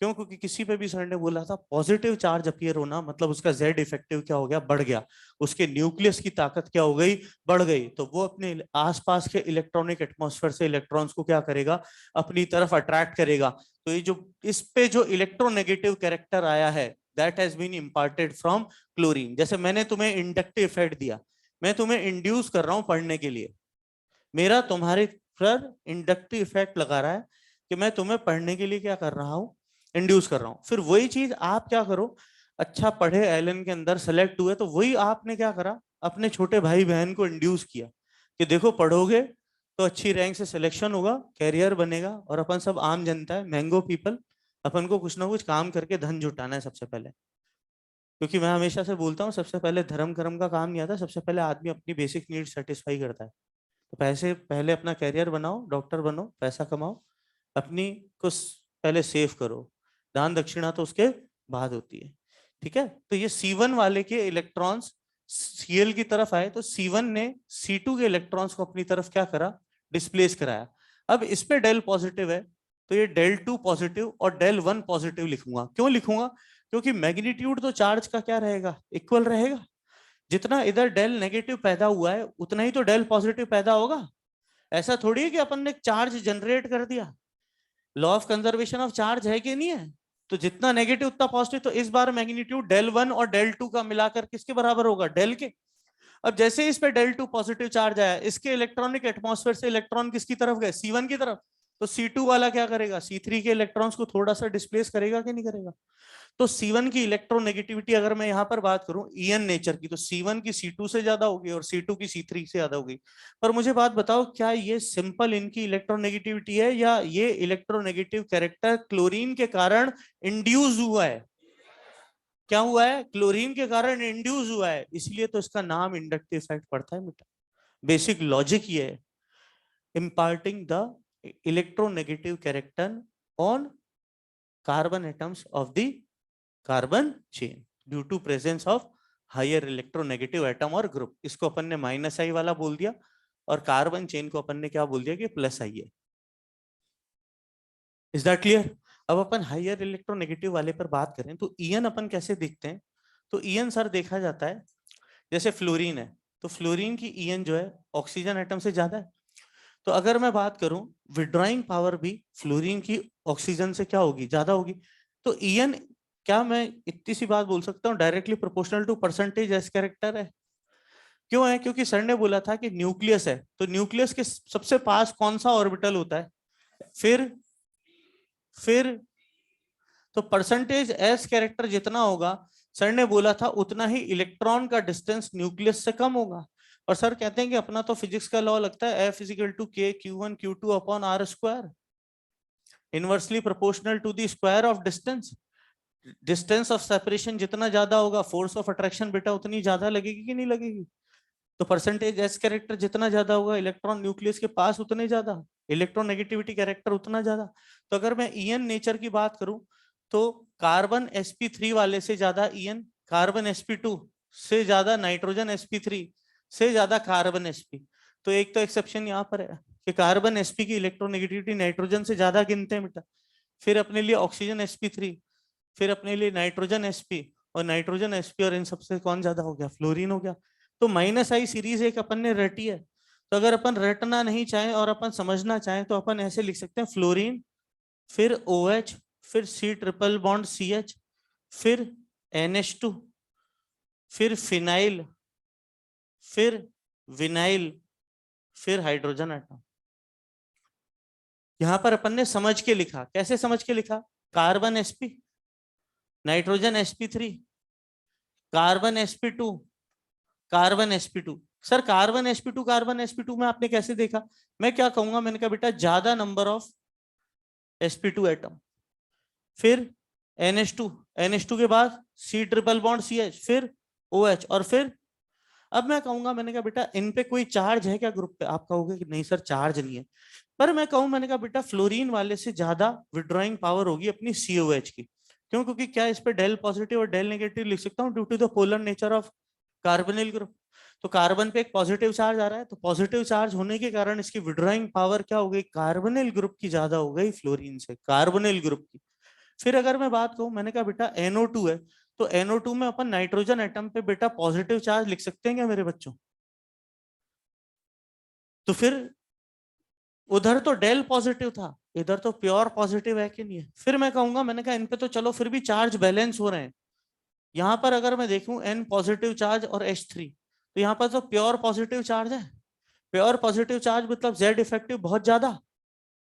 क्यों? क्योंकि किसी पे भी सर ने बोला था पॉजिटिव चार्ज अपीयर होना मतलब उसका जेड इफेक्टिव क्या हो गया? बढ़ गया। उसके न्यूक्लियस की ताकत क्या हो गई? बढ़ गई। तो वो अपने आसपास के इलेक्ट्रॉनिक एटमॉस्फेयर से इलेक्ट्रॉन्स को क्या करेगा? अपनी तरफ अट्रैक्ट करेगा। तो ये जो इस पे जो इलेक्ट्रोनेगेटिव कैरेक्टर आया है, that has been imparted from chlorine. जैसे मैंने तुम्हें इंडक्टिव इफेक्ट दिया, मैं तुम्हें इंड्यूस कर रहा हूं पढ़ने के लिए, मेरा तुम्हारे पर इंडक्टिव इफेक्ट लगा रहा है कि मैं तुम्हें पढ़ने के लिए क्या कर रहा हूं? इंड्यूस कर रहा हूं। फिर वही चीज आप क्या करो, अच्छा पढ़े, एलन के अंदर सेलेक्ट हुए, तो वही आपने क्या करा, अपने छोटे भाई बहन को इंड्यूस किया कि देखो पढ़ोगे तो अच्छी रैंक से सिलेक्शन होगा, कैरियर बनेगा, और अपन सब आम जनता है, मैंगो पीपल, अपन को कुछ ना कुछ काम करके धन जुटाना है सबसे पहले। क्योंकि मैं हमेशा से बोलता हूँ, सबसे पहले धर्म कर्म का काम नहीं आता, सबसे पहले आदमी अपनी बेसिक नीड सेटिस्फाई करता है। तो पैसे पहले अपना कैरियर बनाओ, डॉक्टर बनो, पैसा कमाओ, अपनी को पहले सेव करो, दान दक्षिणा तो उसके बाद होती है, ठीक है। तो ये C1 वाले के इलेक्ट्रॉन्स Cl की तरफ आए, तो C1 ने C2 के इलेक्ट्रॉन्स को अपनी तरफ क्या करा? डिस्प्लेस कराया। अब इस पे डेल पॉजिटिव है, तो ये del2 पॉजिटिव और del1 पॉजिटिव लिखूंगा। क्यों लिखूंगा? क्योंकि मैग्नीट्यूड तो चार्ज का क्या रहेगा? इक्वल रहेगा। जितना इधर डेल नेगेटिव पैदा हुआ है, उतना ही तो डेल पॉजिटिव पैदा होगा। ऐसा थोड़ी है कि अपन ने चार्ज जनरेट कर दिया। Law of conservation of charge है कि नहीं है? तो जितना नेगेटिव उतना पॉजिटिव। तो इस बार मैग्नीट्यूड del1 और del2 का मिलाकर किसके बराबर होगा? डेल के। अब जैसे इस पे del2 पॉजिटिव चार्ज आया, इसके इलेक्ट्रॉनिक एटमॉस्फेयर से इलेक्ट्रॉन किसकी तरफ गए? C1 की तरफ। तो C2 वाला क्या करेगा? C3 के इलेक्ट्रॉन्स को थोड़ा सा डिस्प्लेस करेगा कि नहीं करेगा? तो C1 की इलेक्ट्रोनेगेटिविटी अगर मैं यहां पर बात करूं ईएन नेचर की, तो C1 की C2 से ज्यादा होगी और C2 की C3 से ज्यादा होगी। पर मुझे बात बताओ, क्या ये सिंपल इनकी इलेक्ट्रोनेगेटिविटी है, या ये इलेक्ट्रोनेगेटिव कैरेक्टर क्लोरीन के कारण इंड्यूस हुआ है? क्या हुआ है? क्लोरीन के कारण इंड्यूस हुआ है, इसलिए तो इसका नाम इंडक्टिव इफेक्ट पड़ता है बेटा। बेसिक लॉजिक ये है, imparting the electronegative character on carbon atoms of the carbon chain due to presence of higher electronegative atom और ग्रुप। इसको अपन ने -I वाला बोल दिया, और कार्बन चेन को अपन ने क्या बोल दिया कि +I है। Is that clear? अब अपन हाइयर इलेक्ट्रोनेगेटिव वाले पर बात करें, तो ईएन अपन कैसे देखते हैं? तो ईएन सर देखा जाता है, जैसे फ्लोरीन है, तो फ्लोरीन की ईएन जो है ऑक्सीजन एटम से ज्यादा है। तो अगर मैं बात करूं, विड्रॉइंग पावर भी फ्लोरीन की ऑक्सीजन से क्या होगी? ज्यादा होगी। तो ईएन, क्या मैं इतनी सी बात बोल सकता हूँ, directly proportional to percentage s character है। क्यों है? क्योंकि सर ने बोला था कि न्यूक्लियस है, तो न्यूक्लियस के सबसे पास कौन सा ऑर्बिटल होता है? फिर तो परसेंटेज एस कैरेक्टर जितना होगा, सर ने बोला था उतना ही इलेक्ट्रॉन का डिस्टेंस न्यूक्लियस से कम होगा। और सर कहते हैं कि अपना तो फिजिक्स का लॉ लगता है F इज इक्वल टू के Q1 Q2 upon R square, inversely proportional to the square of distance. Distance of separation जितना ज्यादा होगा फोर्स ऑफ अट्रैक्शन बेटा उतनी ज्यादा लगेगी कि नहीं लगेगी? तो परसेंटेज एस कैरेक्टर जितना ज्यादा होगा इलेक्ट्रॉन न्यूक्लियस के पास उतने ज्यादा, इलेक्ट्रोनेगेटिविटी कैरेक्टर उतना ज्यादा। तो अगर मैं ईएन नेचर की बात करूं तो कार्बन sp3 वाले से ज्यादा ईएन, कार्बन sp2 से ज्यादा नाइट्रोजन sp3 से ज्यादा कार्बन sp। तो एक तो एक्सेप्शन यहाँ पर है कि कार्बन sp की इलेक्ट्रोनेगेटिविटी नाइट्रोजन से ज्यादा गिनते हैं बेटा। फिर अपने लिए ऑक्सीजन sp3, फिर अपने लिए नाइट्रोजन sp, और नाइट्रोजन sp और इन सबसे कौन ज्यादा हो गया? फ्लोरीन हो गया। तो माइनस आई सीरीज एक अपन ने रटी है। तो अगर अपन रटना नहीं चाहें और अपन समझना चाहें तो अपन ऐसे लिख सकते हैं फ्लोरीन, फिर OH, फिर C ट्रिपल बॉन्ड CH, फिर NH2, फिर फिनाइल, फिर विनाइल, फिर हाइड्रोजन एटम। यहां पर अपन ने समझ के लिखा। कैसे समझ के लिखा? Carbon sp, nitrogen sp3, carbon sp2, carbon sp2। Sir carbon sp2 carbon sp2 में आपने कैसे देखा? मैं क्या कहूंगा, मैंने कहा बेटा ज्यादा नंबर ऑफ sp2 एटम, फिर NH2, NH2 के बाद C ट्रिपल बॉन्ड CH, फिर OH, और फिर अब मैं कहूंगा, मैंने कहा बेटा इन पे कोई चार्ज है क्या ग्रुप पे? आप कहोगे कि नहीं सर चार्ज नहीं है। पर मैं कहूं, मैंने कहा बेटा फ्लोरीन वाले से ज्यादा विड्रॉइंग पावर होगी अपनी COH की। क्यों? क्योंकि क्या इस पे डेल पॉजिटिव और डेल नेगेटिव लिख सकता हूँ due to the polar nature of carbonyl group. तो कार्बन पे एक पॉजिटिव चार्ज आ रहा है, तो पॉजिटिव चार्ज होने के कारण इसकी विड्रॉइंग पावर क्या हो गई? कार्बोनिल ग्रुप की ज्यादा हो गई फ्लोरीन से, कार्बोनिल ग्रुप की। फिर अगर मैं बात कहूं, मैंने कहा बेटा NO2 है, तो NO2 में अपन नाइट्रोजन एटम पे बेटा पॉजिटिव चार्ज लिख सकते हैं क्या मेरे बच्चों? तो फिर उधर तो डेल पॉजिटिव था, इधर तो प्योर पॉजिटिव है कि नहीं है? फिर मैं कहूंगा, मैंने कहा इन पे तो चलो फिर भी चार्ज बैलेंस हो रहे हैं। यहां पर अगर मैं देखूं N पॉजिटिव चार्ज और H3, तो यहाँ पर तो प्योर पॉजिटिव चार्ज है। प्योर पॉजिटिव चार्ज मतलब Z इफेक्टिव बहुत ज्यादा,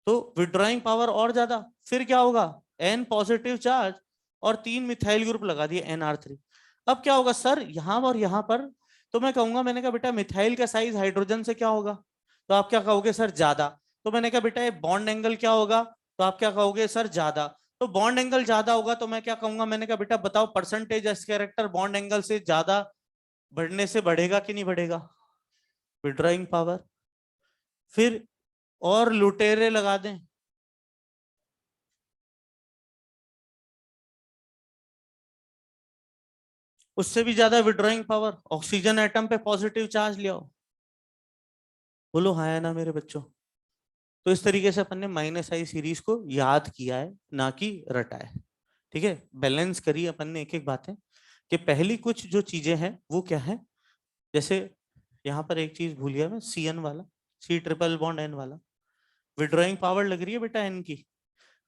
तो विड्रॉइंग पावर और ज्यादा। फिर क्या होगा? N पॉजिटिव चार्ज और 3 मिथाइल ग्रुप लगा दिए NR3। अब क्या होगा सर यहां और यहां पर? तो मैं कहूंगा, मैंने कहा बेटा मिथाइल का साइज हाइड्रोजन से क्या होगा? तो आप क्या कहोगे? सर ज्यादा। तो मैंने कहा बेटा ये बॉन्ड एंगल क्या होगा? तो आप क्या कहोगे? सर ज्यादा। तो बॉन्ड एंगल ज्यादा होगा तो मैं क्या कहूंगा? मैंने कहा बेटा बताओ percentage s character bond angle से ज्यादा बढ़ने से बढ़ेगा कि नहीं बढ़ेगा? Withdrawing power. फिर और लुटेरे लगा दें, उससे भी ज्यादा विड्रॉइंग पावर। ऑक्सीजन एटम पे पॉजिटिव चार्ज ले आओ, बोलो हाँ या ना मेरे बच्चों। तो इस तरीके से अपन ने माइनस आई सीरीज को याद किया है, ना कि रटा है। ठीक है, बैलेंस करिए अपन ने एक एक बातें, कि पहली कुछ जो चीजें हैं वो क्या है। जैसे यहाँ पर एक चीज भूल गया मैं, CN वाला, C ट्रिपल बॉन्ड N वाला, विड्रॉइंग पावर लग रही है बेटा N की।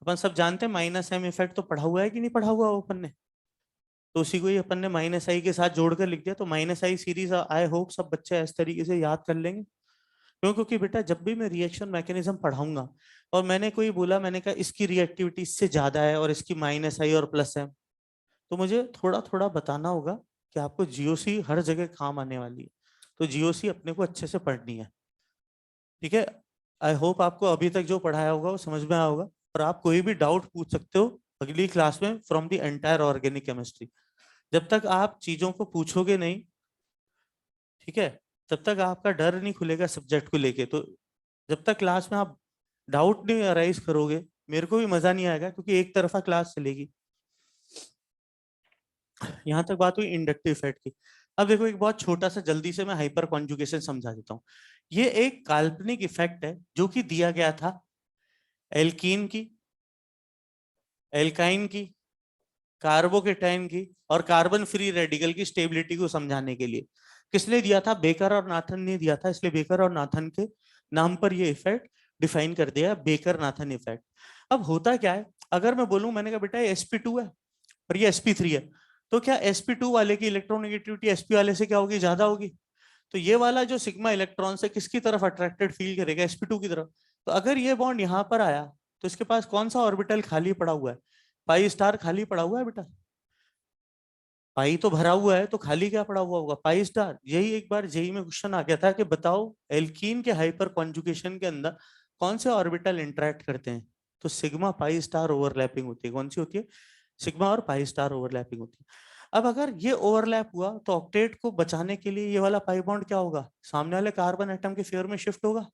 अपन सब जानते हैं -M इफेक्ट तो पढ़ा हुआ है कि नहीं पढ़ा हुआ अपन ने? तो उसी को ही अपन ने माइनस आई के साथ जोड़कर लिख दिया। तो minus I series I hope सब बच्चे इस तरीके से याद कर लेंगे। क्यों? क्योंकि बेटा जब भी मैं रिएक्शन मैकेनिज्म पढ़ाऊंगा और मैंने कोई बोला, मैंने कहा इसकी रिएक्टिविटी इससे ज्यादा है और इसकी -I और +M, तो मुझे थोड़ा थोड़ा बताना होगा कि आपको GOC हर जगह काम आने वाली है। तो GOC अपने को अच्छे से पढ़नी है। ठीक है, आई होप आपको अभी तक जो पढ़ाया होगा वो समझ में आया होगा। और आप कोई भी डाउट पूछ सकते हो अगली क्लास में from the entire organic chemistry. जब तक आप चीजों को पूछोगे नहीं, ठीक है, तब तक आपका डर नहीं खुलेगा सब्जेक्ट को लेके। तो जब तक क्लास में आप डाउट नहीं अराइज करोगे, मेरे को भी मजा नहीं आएगा, क्योंकि एक तरफा क्लास चलेगी। यहाँ तक बात हुई इंडक्टिव इफेक्ट की। अब देखो एक बहुत छोटा सा जल्दी से मैं हाइपर कॉन्जुगेशन समझा देता हूँ। ये एक काल्पनिक इफेक्ट है जो कि दिया गया था एल्कीन की, एल्काइन की, कार्बोकेटाइन की और कार्बन फ्री रेडिकल की स्टेबिलिटी को समझाने के लिए। किसने दिया था? बेकर और नाथन ने दिया था। इसलिए बेकर और नाथन के नाम पर ये इफेक्ट डिफाइन कर दिया, बेकर नाथन इफेक्ट। अब होता क्या है, अगर मैं बोलूं, मैंने कहा बेटा ये sp2 है और ये sp3 है, तो क्या sp2 वाले की इलेक्ट्रोनेगेटिविटी sp वाले से क्या होगी? ज्यादा होगी। तो ये वाला जो सिग्मा इलेक्ट्रॉन से किसकी तरफ अट्रैक्टेड फील करेगा? sp2 की तरफ। तो अगर ये बॉन्ड यहां पर आया तो इसके पास कौन सा ऑर्बिटल खाली पड़ा हुआ है? पाई स्टार खाली पड़ा हुआ है बेटा। पाई तो भरा हुआ है, तो खाली क्या पड़ा हुआ होगा, पाई स्टार। यही एक बार जेई में क्वेश्चन आ गया था कि बताओ एल्कीन के हाइपर कॉन्जुगेशन के अंदर कौन से ऑर्बिटल इंटरेक्ट करते हैं, तो सिग्मा पाई स्टार ओवरलैपिंग होती है। कौन सी होती है? सिग्मा और पाई स्टार ओवरलैपिंग होती है। अब अगर ये ओवरलैप हुआ तो ऑक्टेट को बचाने के लिए ये वाला पाई बॉन्ड क्या होगा, सामने वाले कार्बन एटम के फेवर में शिफ्ट होगा।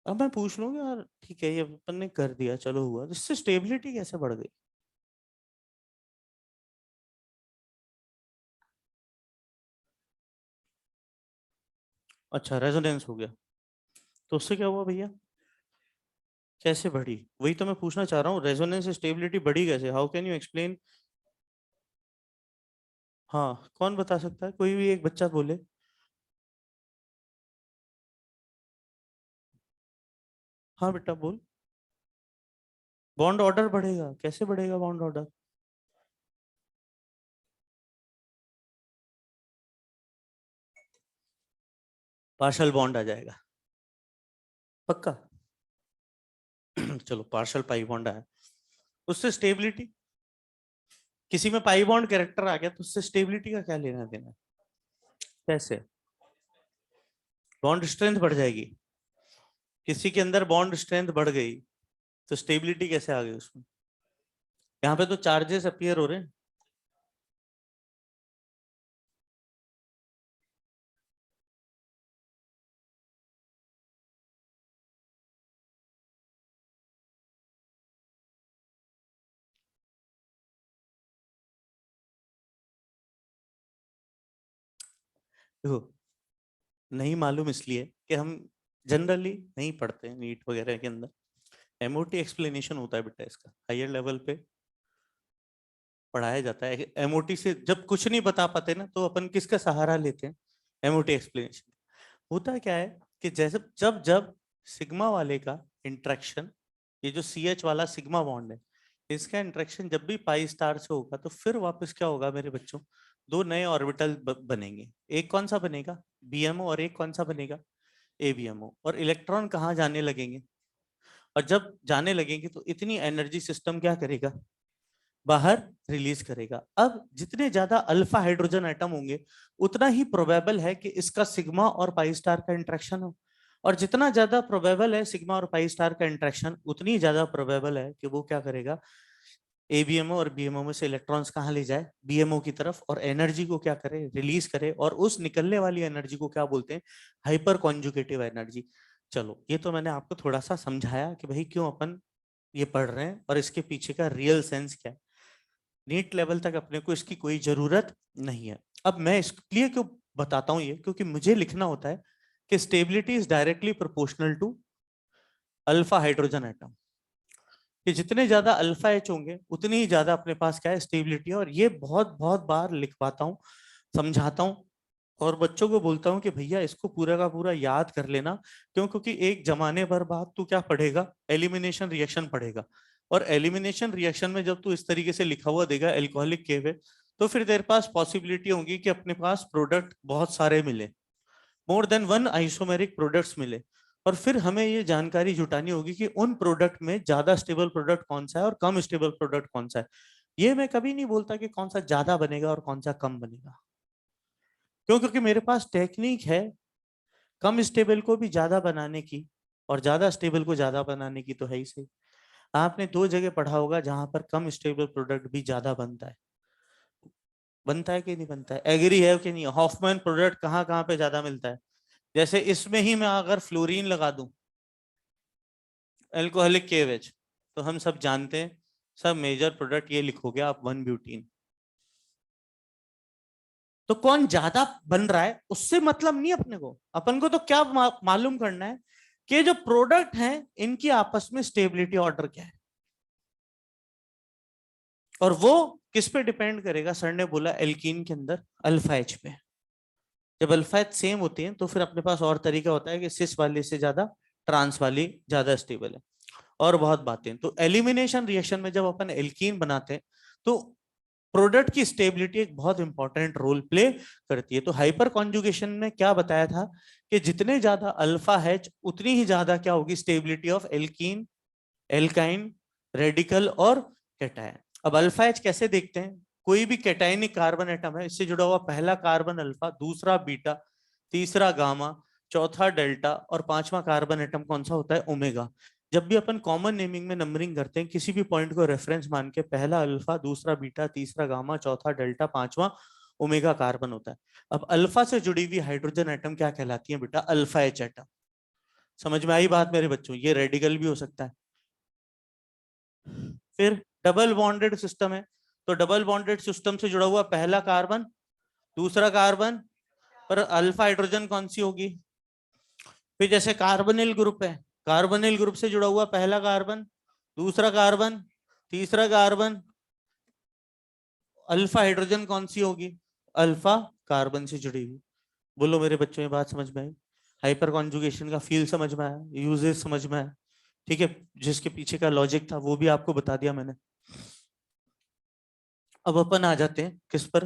अब मैं पूछ लूंगा यार, ठीक है ये अपन ने कर दिया, चलो हुआ, इससे स्टेबिलिटी कैसे बढ़ गई? अच्छा रेजोनेंस हो गया, तो उससे क्या हुआ भैया, कैसे बढ़ी? वही तो मैं पूछना चाह रहा हूँ, रेजोनेंस स्टेबिलिटी बढ़ी कैसे, हाउ कैन यू एक्सप्लेन? हाँ कौन बता सकता है, कोई भी एक बच्चा बोले। हाँ बेटा बोल। बॉन्ड ऑर्डर बढ़ेगा, कैसे बढ़ेगा बॉन्ड ऑर्डर? पार्शल बॉन्ड आ जाएगा, पक्का? चलो पार्शल पाई बॉन्ड आया, उससे स्टेबिलिटी, किसी में पाई बॉन्ड कैरेक्टर आ गया तो उससे स्टेबिलिटी का क्या लेना देना? कैसे? बॉन्ड स्ट्रेंथ बढ़ जाएगी, किसी के अंदर बॉन्ड स्ट्रेंथ बढ़ गई तो स्टेबिलिटी कैसे आ गई उसमें? यहाँ पे तो चार्जेस अपीयर हो रहे हैं। देखो नहीं मालूम इसलिए कि हम जनरली नहीं पढ़ते हैं नीट वगैरह के अंदर। एमओटी एक्सप्लेनेशन होता है बेटा, इसका हायर लेवल पे पढ़ाया जाता है। एमओटी से जब कुछ नहीं बता पाते ना तो अपन किसका सहारा लेते हैं, एमओटी एक्सप्लेनेशन। होता क्या है कि जैसे जब जब सिग्मा वाले का इंट्रैक्शन, ये जो सी एच वाला सिग्मा बॉन्ड है, इसका इंट्रैक्शन जब भी पाई स्टार से होगा तो फिर वापस क्या होगा मेरे बच्चों, दो नए ऑर्बिटल बनेंगे। एक कौन सा बनेगा, बीएमओ, और एक कौन सा बनेगा, एबीएमओ। और इलेक्ट्रॉन कहाँ जाने लगेंगे, और जब जाने लगेंगे तो इतनी एनर्जी सिस्टम क्या करेगा, बाहर रिलीज करेगा। अब जितने ज्यादा अल्फा हाइड्रोजन एटम होंगे उतना ही प्रोबेबल है कि इसका सिग्मा और पाई स्टार का इंट्रैक्शन हो, और जितना ज्यादा प्रोबेबल है सिग्मा और पाई स्टार का इंट्रैक्शन, उतनी ज्यादा प्रोबेबल है कि वो क्या करेगा, एबीएमओ और बीएमओ में से इलेक्ट्रॉन्स कहाँ ले जाए, बीएमओ की तरफ, और एनर्जी को क्या करे, रिलीज करे। और उस निकलने वाली एनर्जी को क्या बोलते हैं, हाइपर कॉन्जुगेटिव एनर्जी। चलो ये तो मैंने आपको थोड़ा सा समझाया कि भाई क्यों अपन ये पढ़ रहे हैं और इसके पीछे का रियल सेंस क्या है। नीट लेवल तक अपने को इसकी कोई जरूरत नहीं है। अब मैं इसलिए क्यों बताता हूं ये, क्योंकि मुझे लिखना होता है कि stability is directly proportional to alpha hydrogen atom, कि जितने ज्यादा अल्फा एच होंगे उतनी ही ज्यादा अपने पास क्या है, स्टेबिलिटी। और ये बहुत बहुत बार लिखवाता हूँ, समझाता हूँ, और बच्चों को बोलता हूँ कि भैया इसको पूरा का पूरा याद कर लेना। क्यों? क्योंकि एक जमाने भर बाद तू क्या पढ़ेगा, एलिमिनेशन रिएक्शन पढ़ेगा। और एलिमिनेशन रिएक्शन में जब तू इस तरीके से लिखा हुआ देगा एल्कोहलिक केवे, तो फिर तेरे पास पॉसिबिलिटी होगी कि अपने पास प्रोडक्ट बहुत सारे मिले, more than one isomeric products मिले। और फिर हमें ये जानकारी जुटानी होगी कि उन प्रोडक्ट में ज्यादा स्टेबल प्रोडक्ट कौन सा है और कम स्टेबल प्रोडक्ट कौन सा है। ये मैं कभी नहीं बोलता कि कौन सा ज्यादा बनेगा और कौन सा कम बनेगा। क्यों? क्योंकि मेरे पास टेक्निक है कम स्टेबल को भी ज्यादा बनाने की, और ज्यादा स्टेबल को ज्यादा बनाने की, तो है ही सही। आपने दो जगह पढ़ा होगा जहां पर कम स्टेबल प्रोडक्ट भी ज्यादा बनता है, बनता है कि नहीं बनता है, एग्री है कि नहीं? हॉफमैन प्रोडक्ट कहाँ कहाँ पे ज्यादा मिलता है? जैसे इसमें ही मैं अगर फ्लोरीन लगा दूं, एल्कोहलिक केवेज, तो हम सब जानते हैं, सब मेजर प्रोडक्ट ये लिखोगे आप, वन ब्यूटीन। तो कौन ज्यादा बन रहा है उससे मतलब नहीं अपने को, अपन को तो क्या मालूम करना है कि जो प्रोडक्ट हैं इनकी आपस में स्टेबिलिटी ऑर्डर क्या है। और वो किस पे डिपेंड करेगा, सर ने बोला एल्कीन के अंदर अल्फा एच पे। जब अल्फा एच सेम होती है तो फिर अपने पास और तरीका होता है कि सिस वाले से ज्यादा ट्रांस वाली ज्यादा स्टेबल है, और बहुत बातें। तो एलिमिनेशन रिएक्शन में जब अपन एल्कीन बनाते हैं तो प्रोडक्ट की स्टेबिलिटी एक बहुत इंपॉर्टेंट रोल प्ले करती है। तो हाइपर कॉन्जुगेशन में क्या बताया था कि जितने ज्यादा अल्फा हैच उतनी ही ज्यादा क्या होगी stability of alkene, alkyne, radical और कैटायन। अब अल्फा एच कैसे देखते हैं? कोई भी कैटायनिक कार्बन एटम है, इससे जुड़ा हुआ पहला कार्बन अल्फा, दूसरा बीटा, तीसरा गामा, चौथा डेल्टा और पांचवा कार्बन एटम कौन सा होता है? ओमेगा। जब भी अपन कॉमन नेमिंग में नंबरिंग करते हैं किसी भी पॉइंट को रेफरेंस मान के, पहला अल्फा, दूसरा बीटा, तीसरा गामा, चौथा डेल्टा, पांचवा ओमेगा कार्बन होता है। अब अल्फा से जुड़ी हुई हाइड्रोजन एटम क्या कहलाती है बेटा? Alpha H atom. समझ में आई बात मेरे बच्चों? ये रेडिकल भी हो सकता है। फिर डबल बॉन्डेड सिस्टम है, तो डबल बॉन्डेड सिस्टम से जुड़ा हुआ पहला कार्बन, दूसरा कार्बन, पर अल्फा हाइड्रोजन कौन सी होगी? फिर जैसे कार्बोनिल ग्रुप है, कार्बोनिल ग्रुप से जुड़ा हुआ पहला कार्बन, दूसरा कार्बन, तीसरा कार्बन, अल्फा हाइड्रोजन कौन सी होगी? अल्फा कार्बन से जुड़ी हुई। बोलो मेरे बच्चों ये बात समझ में आई? हाइपर कॉन्जुगेशन का फील समझ में आया, यूजेस समझ में आया? ठीक है, जिसके पीछे का लॉजिक था वो भी आपको बता दिया मैंने। अब अपन आ जाते हैं किस पर?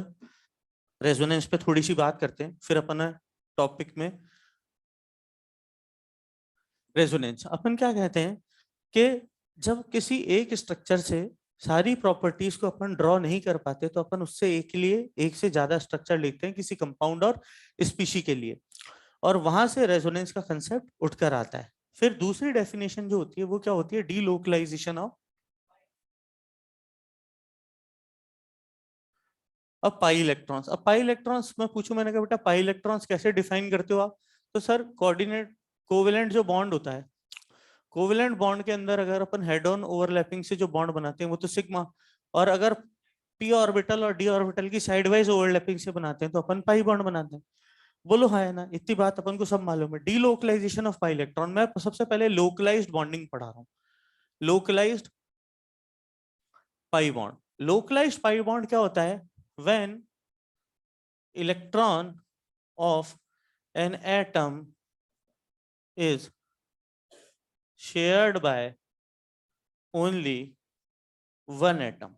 रेजोनेंस पे थोड़ी सी बात करते हैं, फिर अपन टॉपिक में रेजोनेंस। अपन क्या कहते हैं कि जब किसी एक स्ट्रक्चर से सारी प्रॉपर्टीज को अपन ड्रॉ नहीं कर पाते तो अपन उससे एक लिए एक से ज्यादा स्ट्रक्चर लिखते हैं किसी कंपाउंड और स्पीशी के लिए, और वहां से रेजोनेंस का कंसेप्ट उठकर आता है। फिर दूसरी डेफिनेशन जो होती है वो क्या होती है? Delocalization of. अब पाई इलेक्ट्रॉन्स, अब पाई इलेक्ट्रॉन्स मैं पूछूं, मैंने कहा बेटा पाई इलेक्ट्रॉन्स कैसे डिफाइन करते हो आप? तो सर कोऑर्डिनेट कोवेलेंट जो बॉन्ड होता है, कोवेलेंट बॉन्ड के अंदर अगर अपन हेड ऑन ओवरलैपिंग से जो बॉन्ड बनाते हैं वो तो सिग्मा, और अगर पी ऑर्बिटल और डी ऑर्बिटल की साइड वाइज ओवरलैपिंग से बनाते हैं तो अपन पाई बॉन्ड बनाते हैं। बोलो हाँ है ना? इतनी बात अपन को सब मालूम है। डीलोकलाइजेशन ऑफ पाई इलेक्ट्रॉन, मैं सबसे पहले लोकलाइज्ड बॉन्डिंग पढ़ा रहा हूँ। Localized pi bond, localized pi bond क्या होता है? When electron of an atom is shared by only one atom।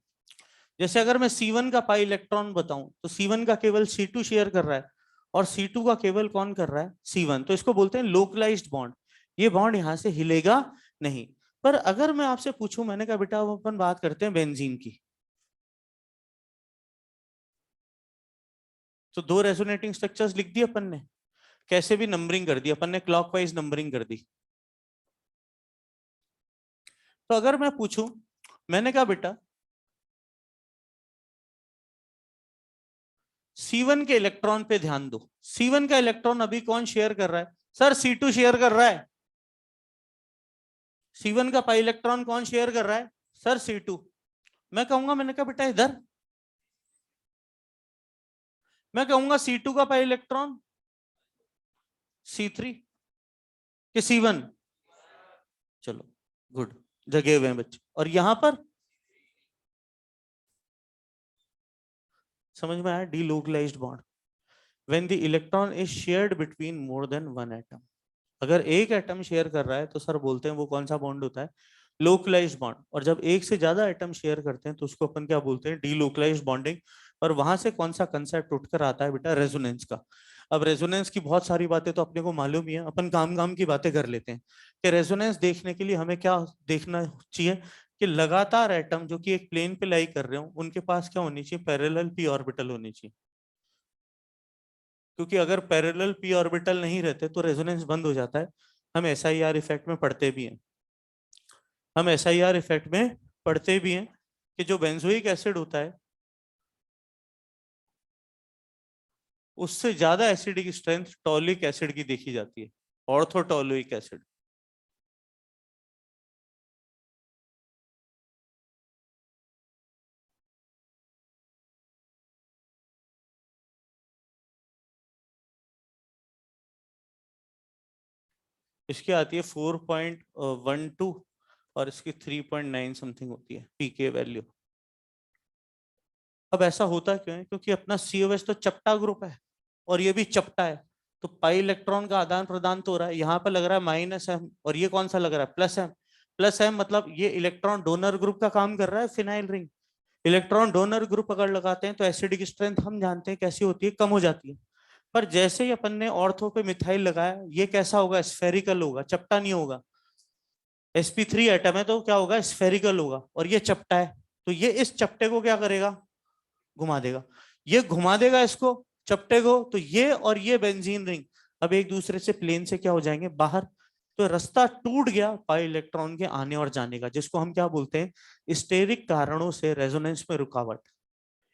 जैसे अगर मैं C1 का पाई इलेक्ट्रॉन बताऊं तो C1 का केवल C2 शेयर कर रहा है, और C2 का केवल कौन कर रहा है? C1। तो इसको बोलते हैं लोकलाइज्ड बॉन्ड। ये बॉन्ड यहां से हिलेगा नहीं। पर अगर मैं आपसे पूछूं, मैंने कहा बेटा अपन बात करते हैं बेंजीन की, तो दो रेजोनेटिंग स्ट्रक्चर्स लिख दिए अपन ने, कैसे भी नंबरिंग कर दी अपन ने, क्लॉकवाइज नंबरिंग कर दी। तो अगर मैं पूछूं, मैंने कहा बेटा C1 के इलेक्ट्रॉन पे ध्यान दो, C1 का इलेक्ट्रॉन अभी कौन शेयर कर रहा है? सर C2 शेयर कर रहा है। C1 का पाई इलेक्ट्रॉन कौन शेयर कर रहा है? Sir C2। मैं कहूंगा, मैंने कहा बेटा इधर, मैं कहूंगा C2 का पाई इलेक्ट्रॉन C3 कि C1। चलो गुड, जगे हुए हैं बच्चे। और यहां पर समझ में आया? Delocalised bond when the electron is shared between more than one atom. अगर एक एटम शेयर कर रहा है तो सर बोलते हैं वो कौन सा बॉन्ड होता है? Localized bond. और जब एक से ज्यादा एटम शेयर करते हैं तो उसको अपन क्या बोलते हैं? Delocalised bonding. और वहां से कौन सा कंसेप्ट उठकर आता है बेटा? रेजोनेंस का। अब रेजोनेंस की बहुत सारी बातें तो अपने को मालूम ही है, अपन काम काम की बातें कर लेते हैं कि रेजोनेंस देखने के लिए हमें क्या देखना चाहिए? कि लगातार एटम जो कि एक प्लेन पे लाई कर रहे हो उनके पास क्या होनी चाहिए? पैरेलल पी ऑर्बिटल होनी चाहिए। क्योंकि अगर पैरेलल पी ऑर्बिटल नहीं रहते तो रेजोनेंस बंद हो जाता है। हम SIR इफेक्ट में पढ़ते भी हैं, हम SIR इफेक्ट में पढ़ते भी हैं कि जो बेंजोइक एसिड होता है उससे ज्यादा एसिडिक स्ट्रेंथ टॉलिक एसिड की देखी जाती है, ऑर्थोटॉलोइक एसिड। इसकी आती है 4.12 और इसकी 3.9 समथिंग होती है पीके वैल्यू। अब ऐसा होता क्यों है? क्योंकि अपना COH तो चपटा ग्रुप है और ये भी चपटा है, तो पाई इलेक्ट्रॉन का आदान प्रदान तो हो रहा है। यहाँ पर लग रहा है -M और ये कौन सा लग रहा है? +M। +M मतलब ये इलेक्ट्रॉन डोनर ग्रुप का काम कर रहा है, phenyl ring. Electron donor group अगर लगाते हैं तो एसिडिक स्ट्रेंथ हम जानते हैं कैसी होती है? कम हो जाती है। पर जैसे ही अपन ने ऑर्थो पे मिथाइल लगाया, ये कैसा होगा? स्फेरिकल होगा, चपटा नहीं होगा। sp3 एटम है तो क्या होगा? स्फेरिकल होगा। और ये चपटा है, तो ये इस चपटे को क्या करेगा? घुमा देगा। ये घुमा देगा इसको, चपटे को, तो ये और ये बेंजीन रिंग अब एक दूसरे से प्लेन से क्या हो जाएंगे? बाहर। तो रास्ता टूट गया पाई इलेक्ट्रॉन के आने और जाने का, जिसको हम क्या बोलते हैं? स्टेरिक कारणों से रेजोनेंस में रुकावट,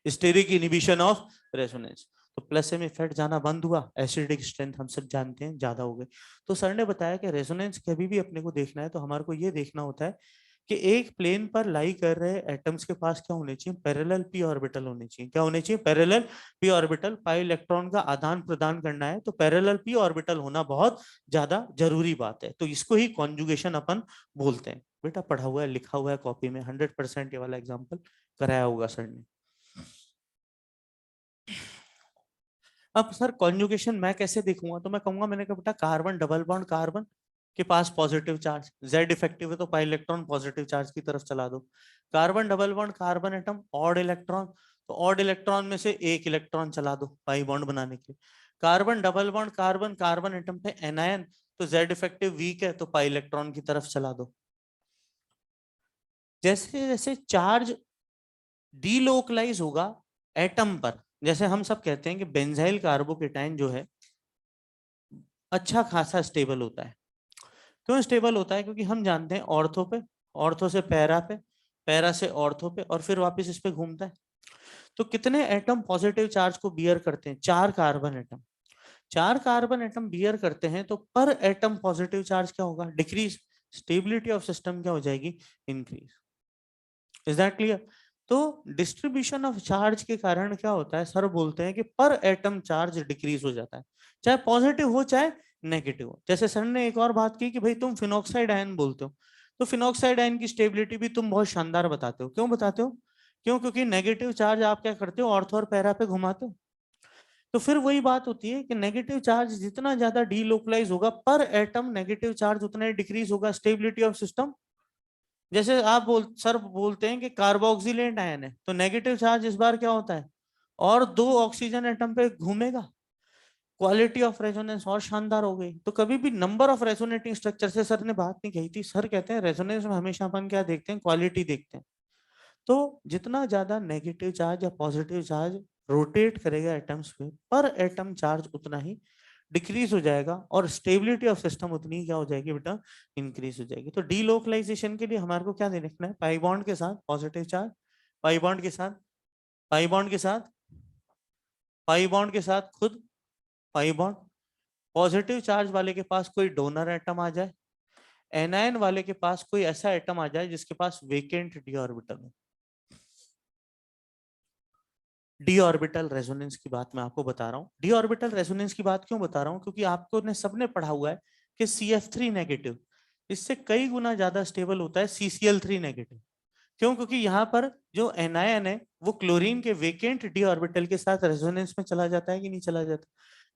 स्टेरिक इनहिबिशन ऑफ रेजोनेंस। तो प्लस में इफेक्ट जाना बंद हुआ, एसिडिक स्ट्रेंथ हम सब जानते हैं ज्यादा हो गए। तो सर ने बताया कि रेजोनेंस कभी भी अपने को देखना है तो हमारे को ये देखना होता है कि एक प्लेन पर लाई कर रहे एटम्स के पास क्या होने चाहिए? पैरेलल पी ऑर्बिटल होने चाहिए। क्या होने चाहिए? Parallel P orbital. Pi electron का आदान प्रदान करना है तो पैरेलल पी ऑर्बिटल होना बहुत ज्यादा जरूरी बात है। तो इसको ही कॉन्जुगेशन अपन बोलते हैं। बेटा पढ़ा हुआ है, लिखा हुआ है कॉपी में, 100% ये वाला एग्जाम्पल कराया होगा सर ने। अब सर कॉन्जुगेशन मैं कैसे देखूंगा? तो मैं कहूंगा, मैंने कहा बेटा कार्बन डबल बॉन्ड कार्बन के पास पॉजिटिव चार्ज, जेड इफेक्टिव है तो पाई इलेक्ट्रॉन पॉजिटिव चार्ज की तरफ चला दो। Carbon double bond carbon atom odd electron, तो ऑड इलेक्ट्रॉन में से एक इलेक्ट्रॉन चला दो पाई बॉन्ड बनाने के लिए। Carbon double bond carbon carbon atom पे एनायन, तो जेड इफेक्टिव वीक है तो पाई इलेक्ट्रॉन की तरफ चला दो। जैसे जैसे चार्ज डीलोकलाइज होगा एटम पर, जैसे हम सब कहते हैं कि बेंजाइल कार्बोकेटाइन जो है अच्छा खासा स्टेबल होता है। क्यों स्टेबल होता है? क्योंकि हम जानते हैं ऑर्थो पे, ऑर्थो से पैरा पे, पैरा से ऑर्थो पे, और फिर वापस इस पे घूमता है। तो कितने एटम पॉजिटिव चार्ज को बियर करते हैं? 4 carbon atom. 4 carbon atom bear करते हैं तो पर एटम पॉजिटिव चार्ज क्या होगा? डिक्रीज। स्टेबिलिटी ऑफ सिस्टम क्या हो जाएगी? इंक्रीज। Is that clear? तो डिस्ट्रीब्यूशन ऑफ चार्ज के कारण क्या होता है? सर बोलते हैं कि पर एटम चार्ज डिक्रीज हो जाता है, चाहे पॉजिटिव हो चाहे नेगेटिव हो। जैसे सर ने एक और बात की कि भाई तुम फिनॉक्साइड आयन बोलते हो, तो फिनॉक्साइड आयन की स्टेबिलिटी भी तुम बहुत शानदार बताते हो। क्यों बताते हो? क्यों? क्योंकि नेगेटिव चार्ज आप क्या करते हो? ऑर्थो और पैरा पे घुमाते हो। तो फिर वही बात होती है कि नेगेटिव चार्ज जितना ज्यादा डीलोकलाइज होगा पर एटम नेगेटिव चार्ज उतना ही डिक्रीज होगा। Stability of system. जैसे आप सर बोलते हैं कि कार्बोक्सिलेट आयन है तो नेगेटिव चार्ज इस बार क्या होता है? और 2 ऑक्सीजन एटम पे घूमेगा। क्वालिटी ऑफ रेजोनेंस और शानदार हो गई। तो कभी भी नंबर ऑफ रेजोनेटिंग स्ट्रक्चर से सर ने बात नहीं कही थी। सर कहते हैं रेजोनेंस में हमेशा अपन क्या देखते हैं? क्वालिटी देखते हैं। तो जितना ज्यादा नेगेटिव चार्ज या पॉजिटिव चार्ज रोटेट करेगा एटम्स पे, पर एटम चार्ज उतना ही डिक्रीज हो जाएगा और स्टेबिलिटी ऑफ सिस्टम उतनी क्या हो जाएगी बेटा? इंक्रीज हो जाएगी। तो डीलोकलाइजेशन के लिए हमारे को क्या देखना है? पाई बॉन्ड के साथ पॉजिटिव चार्ज, पाई बॉन्ड के साथ, पाई बॉन्ड के साथ, पाई बॉन्ड के साथ खुद पाई बॉन्ड। पॉजिटिव चार्ज वाले के पास कोई डोनर एटम आ जाए, एनायन वाले के पास कोई ऐसा एटम आ जाए जिसके पास वेकेंट डी ऑर्बिटल हो। डी ऑर्बिटल रेजोनेंस की बात मैं आपको बता रहा हूँ। डी ऑर्बिटल रेजोनेंस की बात क्यों बता रहा हूँ? क्योंकि आपको ने सबने पढ़ा हुआ है कि CF3 नेगेटिव इससे कई गुना ज्यादा स्टेबल होता है CCl3 नेगेटिव। क्यों? क्योंकि यहाँ पर जो एनायन है वो क्लोरीन के वेकेंट डी ऑर्बिटल के साथ रेजोनेंस में चला जाता है कि नहीं चला जाता?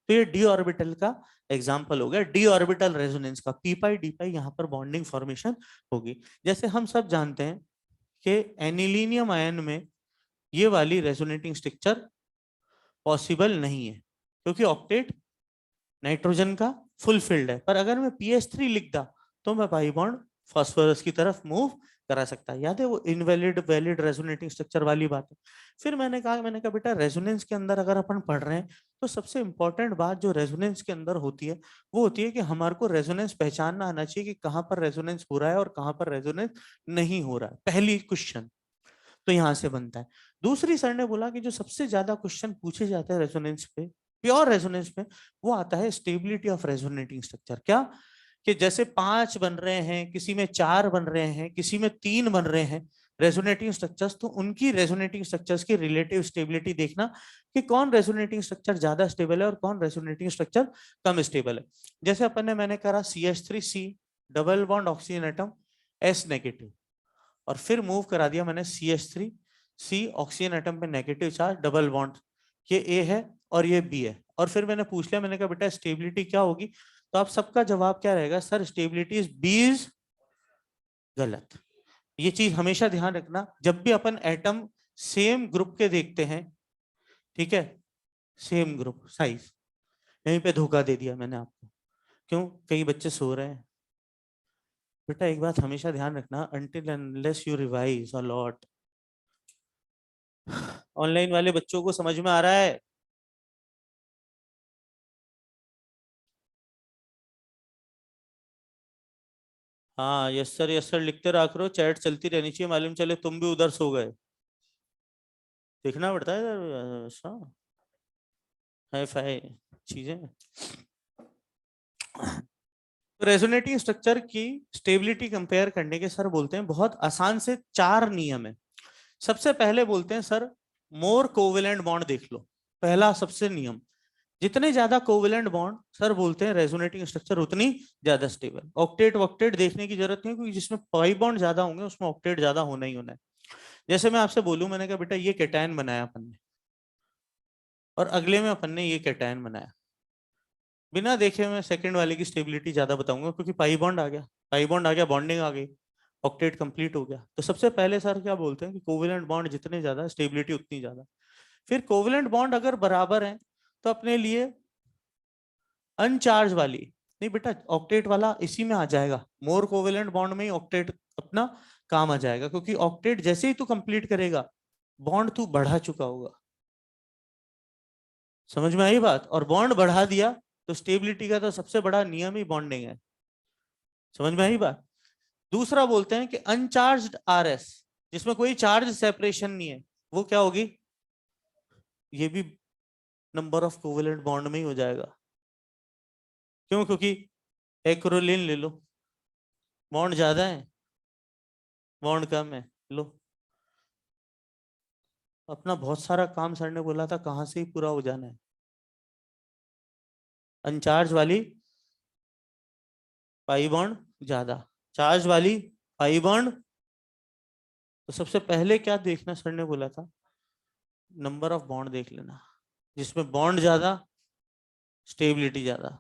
तो ये डी ऑर्बिटल का एग्जाम्पल हो गया। डी ऑर्बिटल रेजोनेंस का पी पाई डी पाई यहाँ पर बॉन्डिंग फॉर्मेशन होगी। जैसे हम सब जानते हैं कि एनिलीनियम आयन में ये वाली रेजोनेटिंग स्ट्रक्चर पॉसिबल नहीं है क्योंकि ऑक्टेट नाइट्रोजन का फुलफिल्ड है। पर अगर मैं PS3 लिख दा तो मैं पाई बॉन्ड फास्फोरस की तरफ मूव करा सकता है। याद है वो इनवैलिड वैलिड रेजोनेटिंग स्ट्रक्चर वाली बात है। फिर मैंने कहा बेटा रेजोनेंस के अंदर अगर अपन पढ़ रहे हैं तो सबसे इंपॉर्टेंट बात जो रेजोनेंस के अंदर होती है वो होती है कि हमारे को रेजोनेंस पहचानना आना चाहिए कि कहाँ पर रेजोनेंस हो रहा है और कहाँ पर रेजोनेंस नहीं हो रहा है। पहली क्वेश्चन तो यहां से बनता है। दूसरी सर ने बोला कि जो सबसे ज्यादा क्वेश्चन पूछे जाते हैं रेजोनेंस पे, प्योर रेजोनेंस में, वो आता है स्टेबिलिटी ऑफ रेजोनेटिंग स्ट्रक्चर। क्या? कि जैसे 5 बन रहे हैं, किसी में 4 बन रहे हैं, किसी में 3 बन रहे हैं रेजोनेटिंग स्ट्रक्चर्स, तो उनकी रेजोनेटिंग स्ट्रक्चर्स की रिलेटिव स्टेबिलिटी देखना कि कौन रेजोनेटिंग स्ट्रक्चर ज्यादा स्टेबल है और कौन रेजोनेटिंग स्ट्रक्चर कम स्टेबल है। जैसे अपन ने मैंने करा CH3C double bond oxygen atom S negative, और फिर मूव करा दिया मैंने CH3C ऑक्सीजन एटम पे नेगेटिव चार्ज डबल बॉन्ड, ये A है और ये B है। और फिर मैंने पूछ लिया, मैंने कहा बेटा स्टेबिलिटी क्या होगी? तो आप सबका जवाब क्या रहेगा? Sir stability is B is गलत। ये चीज हमेशा ध्यान रखना जब भी अपन एटम सेम ग्रुप के देखते हैं, ठीक है, सेम ग्रुप साइज, यहीं पे धोखा दे दिया मैंने आपको। क्यों? कई बच्चे सो रहे हैं। बेटा एक बात हमेशा ध्यान रखना, until unless you revise a lot, online वाले बच्चों को समझ में आ रहा है? हाँ यस सर लिखते रहा करो, चैट चलती रहनी चाहिए, मालूम चले तुम भी उधर सो गए। देखना पड़ता है इधर, ऐसा हाई फाई चीजें। रेजोनेटिंग स्ट्रक्चर की स्टेबिलिटी कंपेयर करने के सर बोलते हैं बहुत आसान से 4 नियम है। सबसे पहले बोलते हैं सर, मोर कोवेलेंट बॉन्ड देख लो। पहला सबसे नियम, जितने ज्यादा कोवेलेंट बॉन्ड सर बोलते हैं रेजोनेटिंग स्ट्रक्चर उतनी ज्यादा स्टेबल। ऑक्टेट वॉक्टेट देखने की जरूरत नहीं, क्योंकि जिसमें पाई बॉन्ड ज्यादा होंगे उसमें ऑक्टेट ज्यादा होना ही होना है। जैसे मैं आपसे बोलूं, मैंने कहा बेटा ये कैटायन बनाया अपन ने, और अगले में अपन ने ये कैटायन बनाया, बिना देखे मैं सेकंड वाले की स्टेबिलिटी ज्यादा बताऊंगा, क्योंकि पाई बॉन्ड आ गया, पाई बॉन्ड आ गया, बॉन्डिंग आ गई, ऑक्टेट कंप्लीट हो गया। तो सबसे पहले सर क्या बोलते हैं कि कोवेलेंट बॉन्ड जितने ज्यादा स्टेबिलिटी उतनी ज्यादा। फिर कोवेलेंट बॉन्ड अगर बराबर है तो अपने लिए अनचार्ज वाली, नहीं बेटा ऑक्टेट वाला इसी में आ जाएगा, मोर कोवेलेंट बॉन्ड में ही ऑक्टेट अपना काम आ जाएगा, क्योंकि ऑक्टेट जैसे ही तू कंप्लीट करेगा बॉन्ड तू बढ़ा चुका होगा। समझ में आई बात? और बॉन्ड बढ़ा दिया तो स्टेबिलिटी का तो सबसे बड़ा नियम ही बॉन्डिंग है। समझ में आई बात? दूसरा बोलते हैं कि अनचार्ज्ड आरएस, जिसमें कोई चार्ज सेपरेशन नहीं है, वो क्या होगी? ये भी नंबर ऑफ कोवेलेंट बॉन्ड में ही हो जाएगा। क्यों? क्योंकि एक्रोलिन ले लो, बॉन्ड ज्यादा है, बॉन्ड कम है, लो अपना बहुत सारा काम सर ने बोला था कहाँ से ही पूरा हो जाना है। अनचार्ज वाली पाई बॉन्ड ज्यादा, चार्ज वाली पाई बॉन्ड। तो सबसे पहले क्या देखना सर ने बोला था? नंबर ऑफ बॉन्ड देख लेना, जिसमें बॉन्ड ज्यादा स्टेबिलिटी ज्यादा।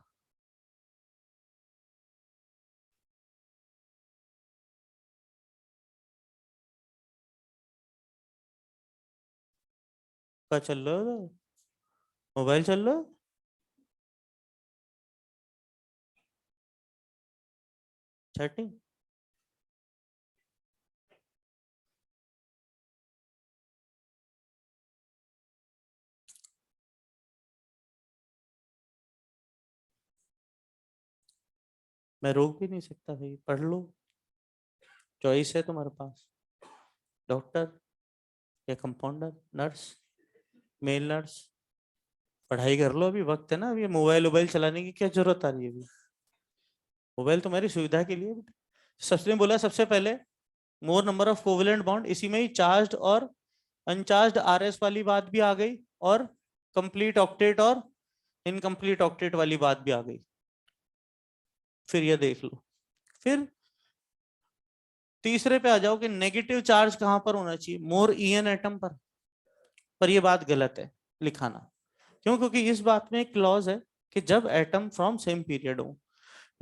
क्या चल रहा है उधर? मोबाइल चल रहा है? चैटिंग? मैं रोक भी नहीं सकता भाई, पढ़ लो, चॉइस है तुम्हारे पास, डॉक्टर या कंपाउंडर, नर्स, मेल नर्स, पढ़ाई कर लो, अभी वक्त है ना, अभी मोबाइल मोबाइल चलाने की क्या जरूरत आ रही है अभी? मोबाइल तुम्हारी सुविधा के लिए बेटा। सबने बोला सबसे पहले मोर नंबर ऑफ कोवेलेंट बॉन्ड, इसी में ही चार्ज्ड और अनचार्ज्ड आरएस वाली बात भी आ गई, और कंप्लीट ऑक्टेट और इनकम्प्लीट ऑक्टेट वाली बात भी आ गई। फिर ये देख लो, फिर तीसरे पे आ जाओ कि नेगेटिव चार्ज कहां पर होना चाहिए? मोर ईएन एटम पर ये बात गलत है लिखाना। क्यों? क्योंकि इस बात में एक क्लॉज है कि जब एटम फ्रॉम सेम पीरियड हो,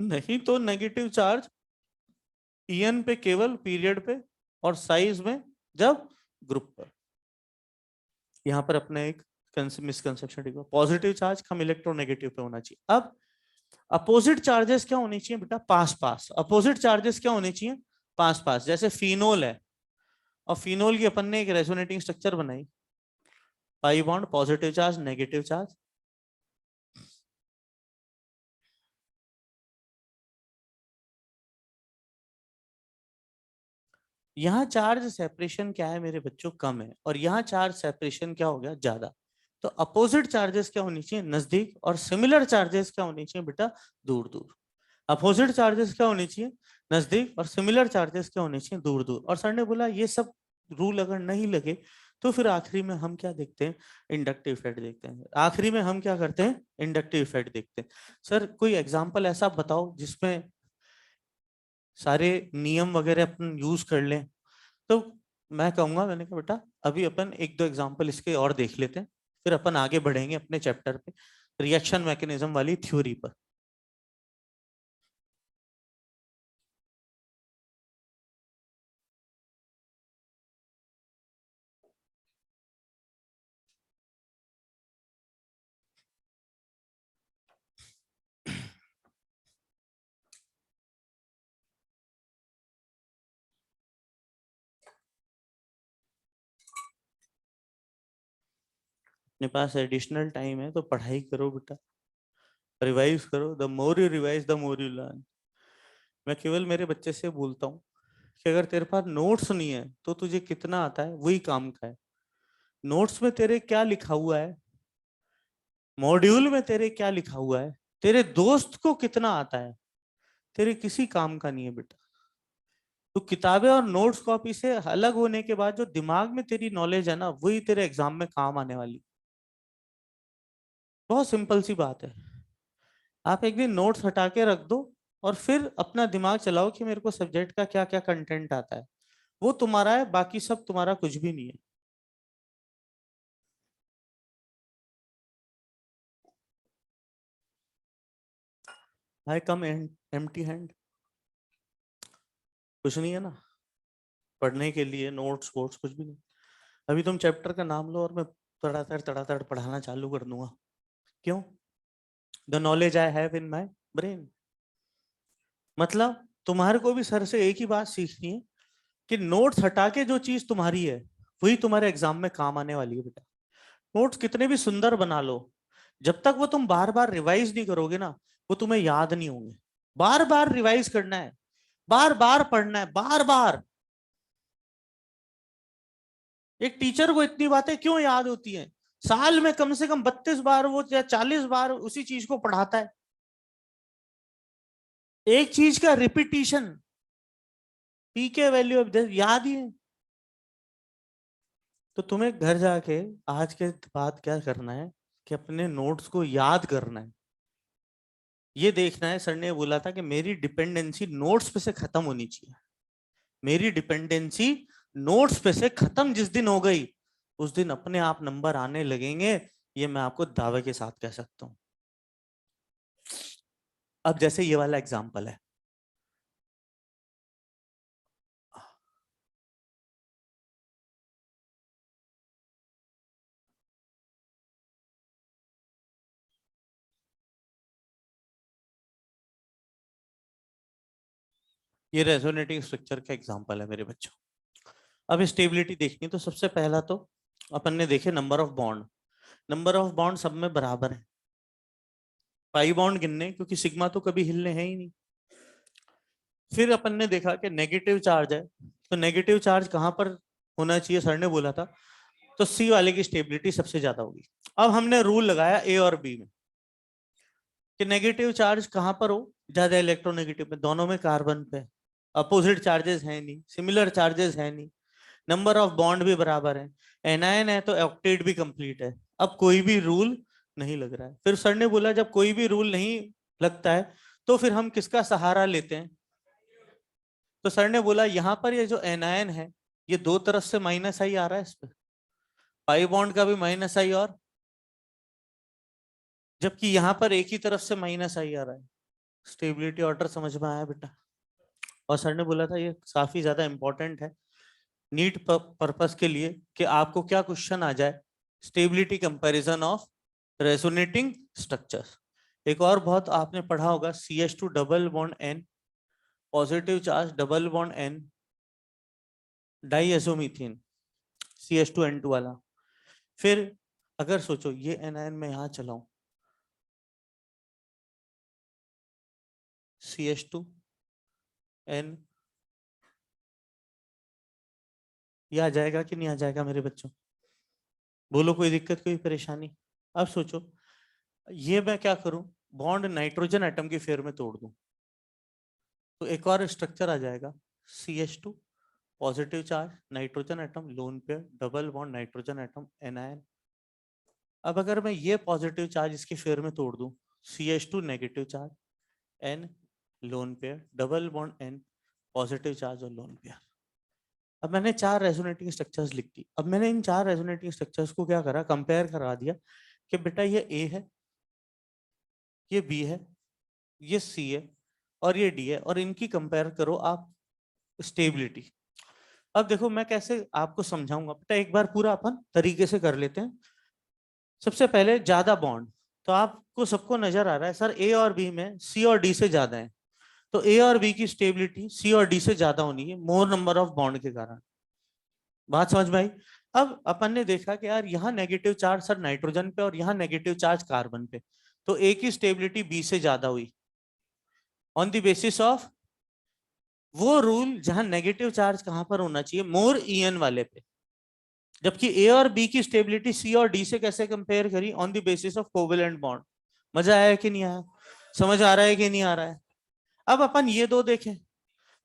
नहीं तो नेगेटिव चार्ज ईएन पे केवल पीरियड पे, और साइज में जब ग्रुप पर। यहाँ पर अपने एक मिसकंसेप्शन देखो, पॉजिटिव चार्ज कम इलेक्ट्रोनेगेटिव पे होना चाहिए। अब अपोजिट चार्जेस क्या होनी चाहिए बेटा? पास पास। अपोजिट चार्जेस क्या होने चाहिए? पास पास। जैसे फिनोल है, और फिनोल की अपन ने एक रेजोनेटिंग स्ट्रक्चर बनाई, pi bond, positive charge, negative charge. यहाँ चार्ज सेपरेशन क्या है मेरे बच्चों? कम है, और यहाँ चार्ज सेपरेशन क्या हो गया? ज्यादा। तो अपोजिट चार्जेस क्या होनी चाहिए? नजदीक। और सिमिलर चार्जेस क्या होनी चाहिए बेटा? दूर दूर। अपोजिट चार्जेस क्या होनी चाहिए? नजदीक। और सिमिलर चार्जेस क्या होने चाहिए? दूर दूर। और सर ने बोला ये सब रूल अगर नहीं लगे तो फिर आखिरी में हम क्या देखते हैं? इंडक्टिव इफेक्ट देखते हैं। आखिरी में हम क्या करते हैं? इंडक्टिव इफेक्ट देखते हैं। सर कोई एग्जांपल ऐसा बताओ जिसमें सारे नियम वगैरह अपन यूज कर लें। तो मैं कहूंगा, मैंने कहा बेटा अभी अपन एक दो एग्जांपल इसके और देख लेते हैं, फिर अपन आगे बढ़ेंगे अपने चैप्टर पे, रिएक्शन मैकेनिज्म वाली थ्योरी पर। अपने पास एडिशनल टाइम है तो पढ़ाई करो बेटा, रिवाइज करो। The more you revise the more you learn. मैं केवल मेरे बच्चे से बोलता हूँ कि अगर तेरे पास नोट्स नहीं है तो तुझे कितना आता है वही काम का है। नोट्स में तेरे क्या लिखा हुआ है, मॉड्यूल में तेरे क्या लिखा हुआ है, तेरे दोस्त को कितना आता है, तेरे किसी काम का नहीं है बेटा। तो किताबें और नोट्स कॉपी से अलग होने के बाद जो दिमाग में तेरी नॉलेज है ना, वही तेरे एग्जाम में काम आने वाली। बहुत सिंपल सी बात है। आप एक दिन नोट्स हटा के रख दो और फिर अपना दिमाग चलाओ कि मेरे को सब्जेक्ट का क्या क्या कंटेंट आता है। वो तुम्हारा है, बाकी सब तुम्हारा कुछ भी नहीं है। आई कम एम्प्टी हैंड, कुछ नहीं है ना पढ़ने के लिए, नोट्स वोट्स कुछ भी नहीं। अभी तुम चैप्टर का नाम लो और मैं तड़ातड़ पढ़ाना चालू कर दूंगा। क्यों? The knowledge I have in my brain. मतलब तुम्हारे को भी सर से एक ही बात सीखनी है कि नोट्स हटा के जो चीज तुम्हारी है वही तुम्हारे एग्जाम में काम आने वाली है बेटा। नोट्स कितने भी सुंदर बना लो, जब तक वो तुम बार बार रिवाइज नहीं करोगे ना, वो तुम्हें याद नहीं होंगे। बार बार रिवाइज करना है, बार बार पढ़ना है, बार बार। एक टीचर को इतनी बातें क्यों याद होती हैं? साल में कम से कम 32 बार वो या 40 बार उसी चीज को पढ़ाता है। एक चीज का रिपीटिशन, पी के वैल्यू ऑफ याद ही है। तो तुम्हें घर जाके आज के बाद क्या करना है कि अपने नोट्स को याद करना है। ये देखना है, सर ने बोला था कि मेरी डिपेंडेंसी नोट्स पे से खत्म होनी चाहिए। मेरी डिपेंडेंसी नोट्स पे से खत्म जिस दिन हो गई, उस दिन अपने आप नंबर आने लगेंगे। ये मैं आपको दावे के साथ कह सकता हूं। अब जैसे ये वाला एग्जाम्पल है, ये रेजोनेटिंग स्ट्रक्चर का एग्जाम्पल है मेरे बच्चों। अब स्टेबिलिटी देखनी तो सबसे पहला तो अपन ने देखे number of bond. Number of bond सब में बराबर है, पाई बॉन्ड गिनने, क्योंकि सिग्मा तो कभी हिलने है ही नहीं। फिर अपन ने देखा कि नेगेटिव चार्ज है, तो नेगेटिव चार्ज कहां पर होना चाहिए, सर ने बोला था तो सी वाले की स्टेबिलिटी सबसे ज्यादा होगी। अब हमने रूल लगाया ए और बी में कि नेगेटिव चार्ज कहां पर हो, ज्यादा इलेक्ट्रोनेगेटिव में, दोनों में कार्बन पे। अपोजिट चार्जेस है नहीं, सिमिलर चार्जेस है नहीं, नंबर ऑफ बॉन्ड भी बराबर है, एनायन है तो ऑक्टेट भी कंप्लीट है। अब कोई भी रूल नहीं लग रहा है। फिर सर ने बोला जब कोई भी रूल नहीं लगता है तो फिर हम किसका सहारा लेते हैं। तो सर ने बोला यहाँ पर ये जो एनायन है, ये दो तरफ से माइनस आई आ रहा है इस पे, पाई बॉन्ड का भी माइनस आई, और जबकि यहाँ पर एक ही तरफ से माइनस आई आ रहा है। स्टेबिलिटी ऑर्डर समझ में आया बेटा? और सर ने बोला था ये काफी ज्यादा इंपॉर्टेंट है नीट पर्पस के लिए कि आपको क्या क्वेश्चन आ जाए, stability comparison of resonating structures. एक और बहुत आपने पढ़ा होगा, CH2 double bond N, positive charge double bond N, डाइएजोमीथेन, CH2N2 वाला। फिर अगर सोचो ये एनायन में यहां चलाऊं, CH2N, ये आ जाएगा कि नहीं आ जाएगा मेरे बच्चों? बोलो कोई दिक्कत, कोई परेशानी? अब सोचो ये मैं क्या करूं, बॉन्ड नाइट्रोजन एटम की फेयर में तोड़ दूं तो एक और स्ट्रक्चर आ जाएगा, CH2 positive charge nitrogen atom lone pair double bond nitrogen atom anion. अब अगर मैं ये पॉजिटिव चार्ज इसके फेयर में तोड़ दूं, CH2 negative charge N lone pair double bond N positive charge और लोन पेयर। अब मैंने चार रेजोनेटिंग स्ट्रक्चर्स लिख दी। अब मैंने इन चार रेजोनेटिंग स्ट्रक्चर्स को क्या करा, कंपेयर करा दिया कि बेटा ये A है, ये B है, ये C है और ये D है, और इनकी कंपेयर करो आप स्टेबिलिटी। अब देखो मैं कैसे आपको समझाऊंगा बेटा, एक बार पूरा अपन तरीके से कर लेते हैं। सबसे पहले ज्यादा बॉन्ड, तो आपको सबको नजर आ रहा है सर ए और बी में सी और डी से ज्यादा है, तो ए और बी की स्टेबिलिटी सी और डी से ज्यादा होनी है, मोर नंबर ऑफ बॉन्ड के कारण। बात समझ में आई? अब अपन ने देखा कि यार यहाँ नेगेटिव चार्ज सर नाइट्रोजन पे और यहाँ नेगेटिव चार्ज कार्बन पे, तो ए की स्टेबिलिटी बी से ज्यादा हुई ऑन द बेसिस ऑफ वो रूल जहां नेगेटिव चार्ज कहां पर होना चाहिए, मोर ईएन वाले पे, जबकि ए और बी की स्टेबिलिटी सी और डी से कैसे कंपेयर करी, on the basis of covalent bond. मजा आया कि नहीं आया, समझ आ रहा है कि नहीं आ रहा है? अब अपन ये दो देखें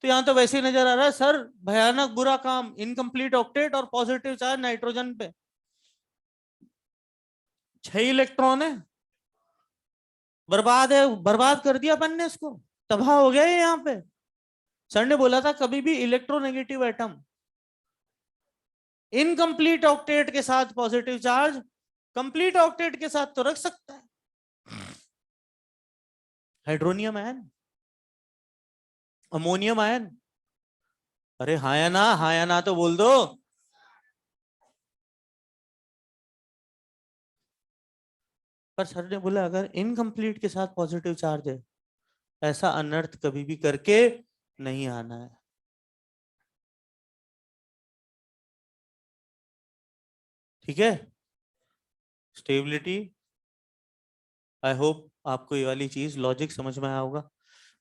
तो यहां तो वैसे ही नजर आ रहा है सर, भयानक बुरा काम, इनकम्प्लीट ऑक्टेट और पॉजिटिव चार्ज नाइट्रोजन पे, 6 इलेक्ट्रॉन है, बर्बाद है, बर्बाद कर दिया अपन ने इसको, तबाह हो गया ये यहाँ पे। सर ने बोला था कभी भी इलेक्ट्रोनेगेटिव एटम इनकम्प्लीट ऑक्टेट के साथ पॉजिटिव चार्ज कंप्लीट ऑक्टेट के साथ तो रख सकता है। हाइड्रोनियम आयन, अमोनियम आयन, अरे हाँ या ना तो बोल दो। पर सर ने बोला अगर इनकम्प्लीट के साथ पॉजिटिव चार्ज है, ऐसा अनर्थ कभी भी करके नहीं आना है। ठीक है, स्टेबिलिटी, आई होप आपको ये वाली चीज लॉजिक समझ में आया होगा।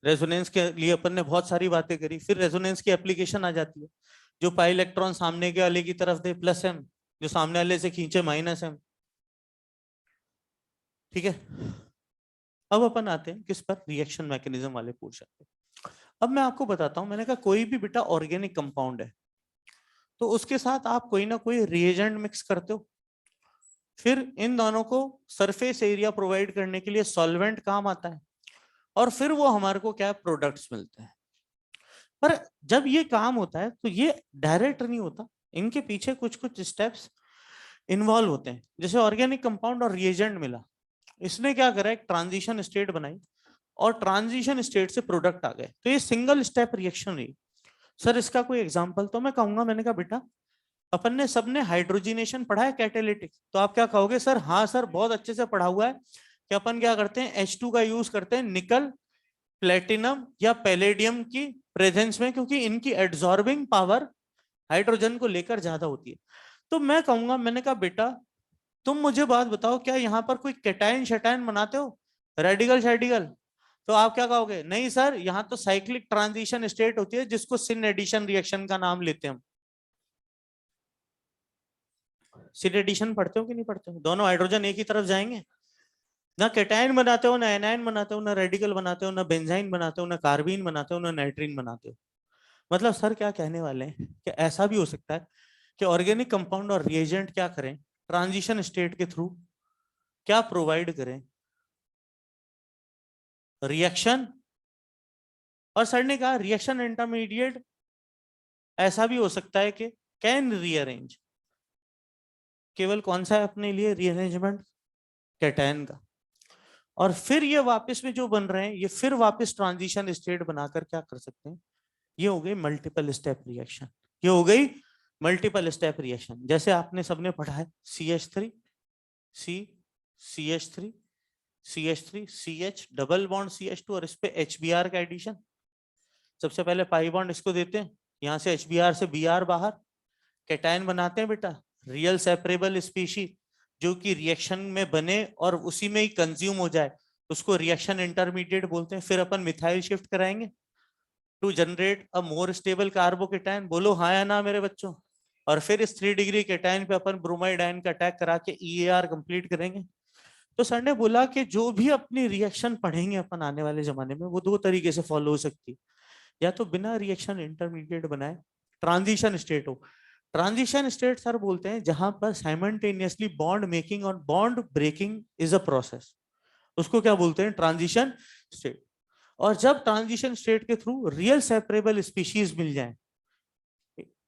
रेजोनेंस के लिए अपन ने बहुत सारी बातें करी, फिर रेजोनेंस की एप्लीकेशन आ जाती है, जो पाई इलेक्ट्रॉन सामने के वाले की तरफ दे प्लस एम, जो सामने वाले से खींचे माइनस एम। ठीक है, अब अपन आते हैं किस पर, रिएक्शन मैकेनिज्म वाले पोर्शन पे। अब मैं आपको बताता हूं, मैंने कहा कोई भी बेटा ऑर्गेनिक कंपाउंड है तो उसके साथ आप कोई ना कोई रिएजेंट मिक्स करते हो, फिर इन दोनों को सरफेस एरिया प्रोवाइड करने के लिए सॉल्वेंट काम आता है, और फिर वो हमारे को क्या प्रोडक्ट्स मिलते हैं। पर जब ये काम होता है तो ये डायरेक्ट नहीं होता, इनके पीछे कुछ कुछ स्टेप्स इन्वॉल्व होते हैं। जैसे ऑर्गेनिक कंपाउंड और रिएजेंट मिला, इसने क्या करा, एक ट्रांजिशन स्टेट बनाई और ट्रांजिशन स्टेट से प्रोडक्ट आ गए, तो ये सिंगल स्टेप रिएक्शन रही। सर इसका कोई एग्जांपल, तो मैं कहूंगा, मैंने कहा बेटा अपन ने सबने हाइड्रोजिनेशन पढ़ा है कैटालिटिक, तो आप क्या कहोगे, सर हाँ सर बहुत अच्छे से पढ़ा हुआ है कि अपन क्या करते हैं H2 का यूज करते हैं निकल, प्लेटिनम या पैलेडियम की प्रेजेंस में, क्योंकि इनकी एड्सॉर्बिंग पावर हाइड्रोजन को लेकर ज्यादा होती है। तो मैं कहूंगा, मैंने कहा बेटा तुम मुझे बात बताओ, क्या यहाँ पर कोई कैटायन शटायन बनाते हो, रेडिकल शेडिकल? तो आप क्या कहोगे, नहीं सर यहाँ तो साइक्लिक ट्रांजिशन स्टेट होती है जिसको सिन एडिशन रिएक्शन का नाम लेते हैं हम। सिन एडिशन पढ़ते हो कि नहीं पढ़ते हो? दोनों हाइड्रोजन एक ही तरफ जाएंगे, ना कैटायन बनाते हो, ना एनायन बनाते हो, ना रेडिकल बनाते हो, ना बेंजाइन बनाते हो, ना कार्बीन बनाते हो, ना नाइट्रीन बनाते हो। मतलब सर क्या कहने वाले हैं कि ऐसा भी हो सकता है कि ऑर्गेनिक कंपाउंड और रिएजेंट क्या करें, ट्रांजिशन स्टेट के थ्रू क्या प्रोवाइड करें, रिएक्शन। और सर ने कहा रिएक्शन इंटरमीडिएट ऐसा भी हो सकता है कि कैन रीअरेंज, केवल कौन सा है अपने लिए रीअरेंजमेंट, कैटायन का। और फिर ये वापस में जो बन रहे हैं ये फिर वापस ट्रांजिशन स्टेट बनाकर क्या कर सकते हैं, ये हो गई मल्टीपल स्टेप रिएक्शन। ये हो गई मल्टीपल स्टेप रिएक्शन। जैसे आपने सबने पढ़ा है CH3 C CH3 CH3 CH double bond CH2 और इस पे HBr का एडिशन। सबसे पहले पाई बॉन्ड इसको देते हैं, यहाँ से HBr से Br बाहर, कैटायन बनाते हैं बेटा, रियल सेपरेबल स्पीशी, जो कि रिएक्शन में बने और उसी में ही कंज्यूम हो जाए, उसको रिएक्शन इंटरमीडिएट बोलते हैं। फिर अपन मिथाइल शिफ्ट कराएंगे to generate a more stable carbocation, बोलो हाँ या ना मेरे बच्चों। और फिर इस 3 डिग्री कैटायन पे अपन ब्रोमाइड आयन का अटैक करा के EAR कंप्लीट करेंगे। तो सर ने बोला कि जो भी अपनी रिएक्शन पढ़ेंगे अपन आने वाले जमाने में, वो 2 तरीके से फॉलो हो सकती है, या तो बिना रिएक्शन इंटरमीडिएट बनाए ट्रांजिशन स्टेट हो। ट्रांजिशन स्टेट सर बोलते हैं जहां पर साइमल्टेनियसली बॉन्ड मेकिंग और bond breaking is a process, उसको क्या बोलते हैं, ट्रांजिशन स्टेट। और जब ट्रांजिशन स्टेट के थ्रू रियल सेपरेबल स्पीशीज मिल जाए,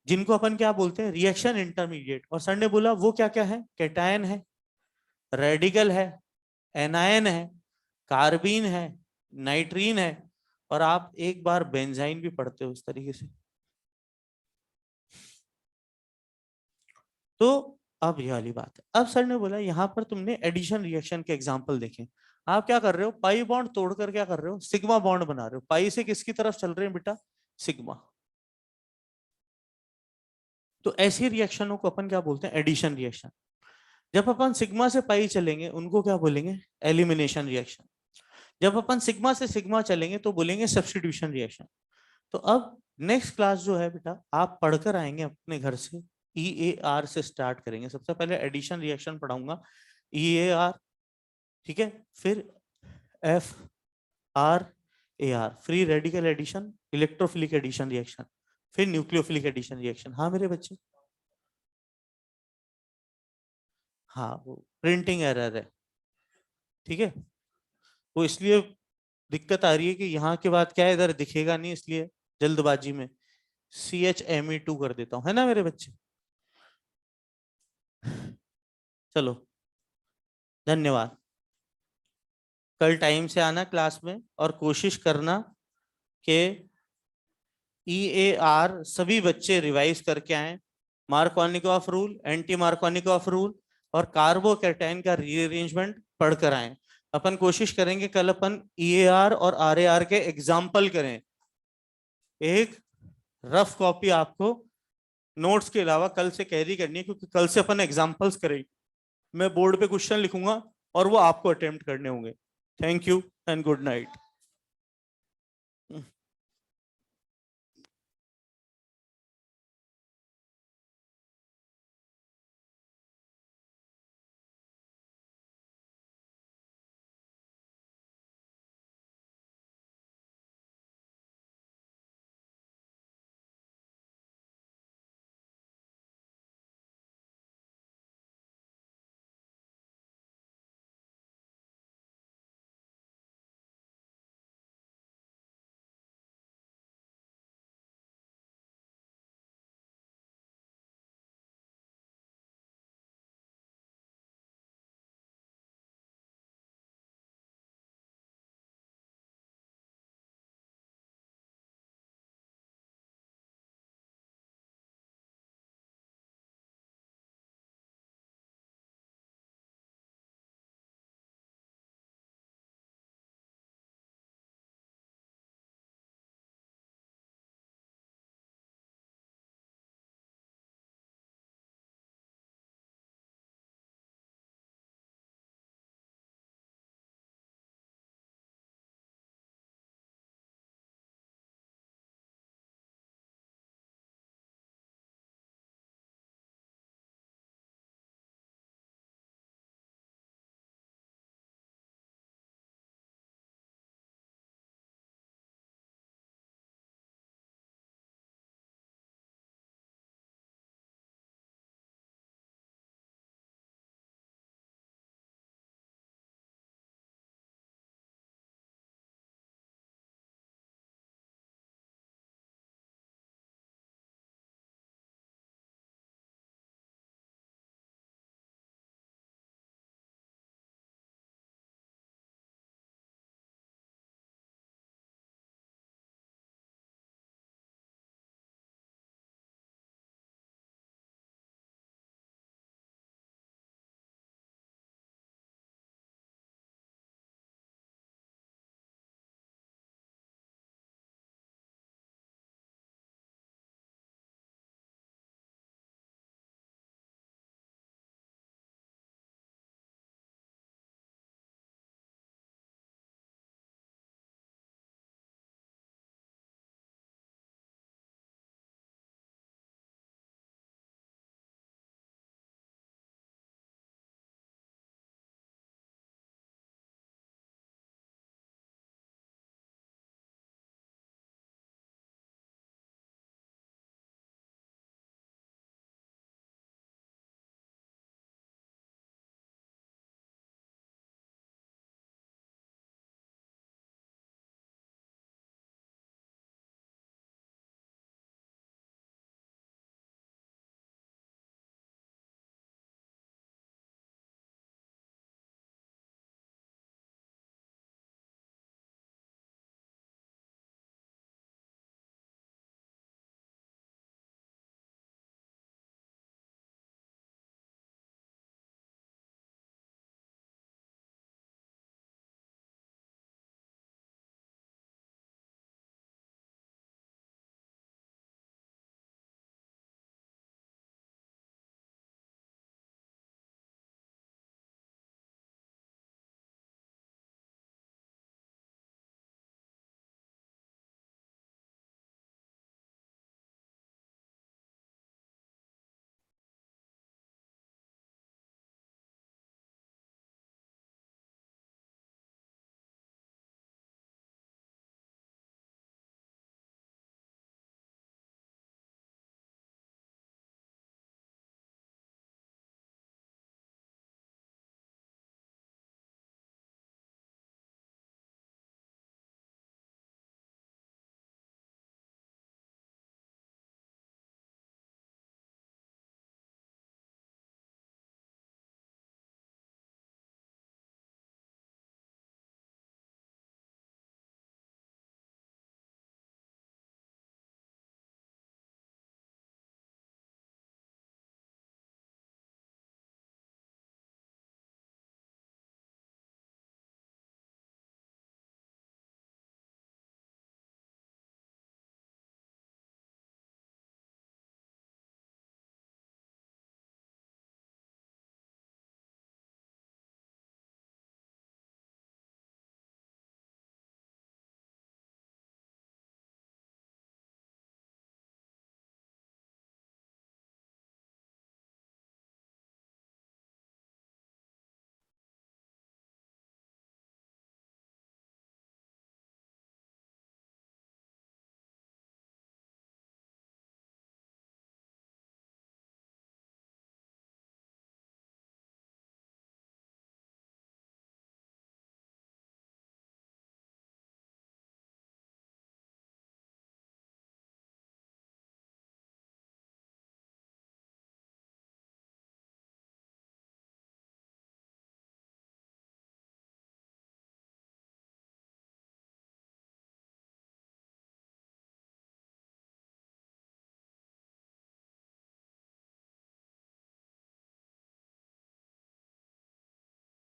जिनको अपन क्या बोलते हैं, रिएक्शन इंटरमीडिएट। और सर ने बोला वो क्या क्या है, कैटायन है, रेडिकल है, एनायन है, कार्बीन है, नाइट्रीन है, और आप एक बार बेंजाइन भी पढ़ते हो इस तरीके से। तो अब ये वाली बात है। अब सर ने बोला यहां पर तुमने एडिशन रिएक्शन के एग्जांपल देखे, आप क्या कर रहे हो, पाई बॉन्ड तोड़कर क्या कर रहे हो, सिग्मा बॉन्ड बना रहे हो। पाई से किसकी तरफ चल रहे हैं बेटा, सिग्मा। तो ऐसी रिएक्शनों को अपन क्या बोलते हैं? Addition reaction. जब अपन सिग्मा से पाई चलेंगे उनको क्या बोलेंगे? Elimination reaction. जब अपन सिग्मा से सिग्मा चलेंगे तो बोलेंगे सब्स्टिट्यूशन रिएक्शन। तो अब नेक्स्ट क्लास जो है बेटा, आप पढ़कर आएंगे अपने घर से, EAR से स्टार्ट करेंगे। सबसे पहले एडिशन रिएक्शन पढ़ाऊंगा, EAR, ठीक है, फिर FRAR, free radical addition, electrophilic addition reaction, फिर न्यूक्लियोफिलिक एडिशन रिएक्शन। हाँ मेरे बच्चे, हाँ वो प्रिंटिंग एरर है, ठीक है, वो इसलिए दिक्कत आ रही है कि यहाँ के बाद क्या है, इधर दिखेगा नहीं, इसलिए जल्दबाजी में CHME2 कर देता हूँ, है ना मेरे बच्चे। चलो, धन्यवाद। कल टाइम से आना क्लास में और कोशिश करना कि EAR सभी बच्चे रिवाइज करके आए, Markovnikov rule, anti Markovnikov rule और कार्बोकैटायन का रीअरेंजमेंट पढ़कर आए। अपन कोशिश करेंगे कल अपन EAR और RAR के एग्जाम्पल करें। एक रफ कॉपी आपको नोट्स के अलावा कल से कैरी करनी है, क्योंकि कल से अपन एग्जाम्पल्स करेंगे। मैं बोर्ड पे क्वेश्चन लिखूंगा और वो आपको अटेम्प्ट करने होंगे। Thank you and good night.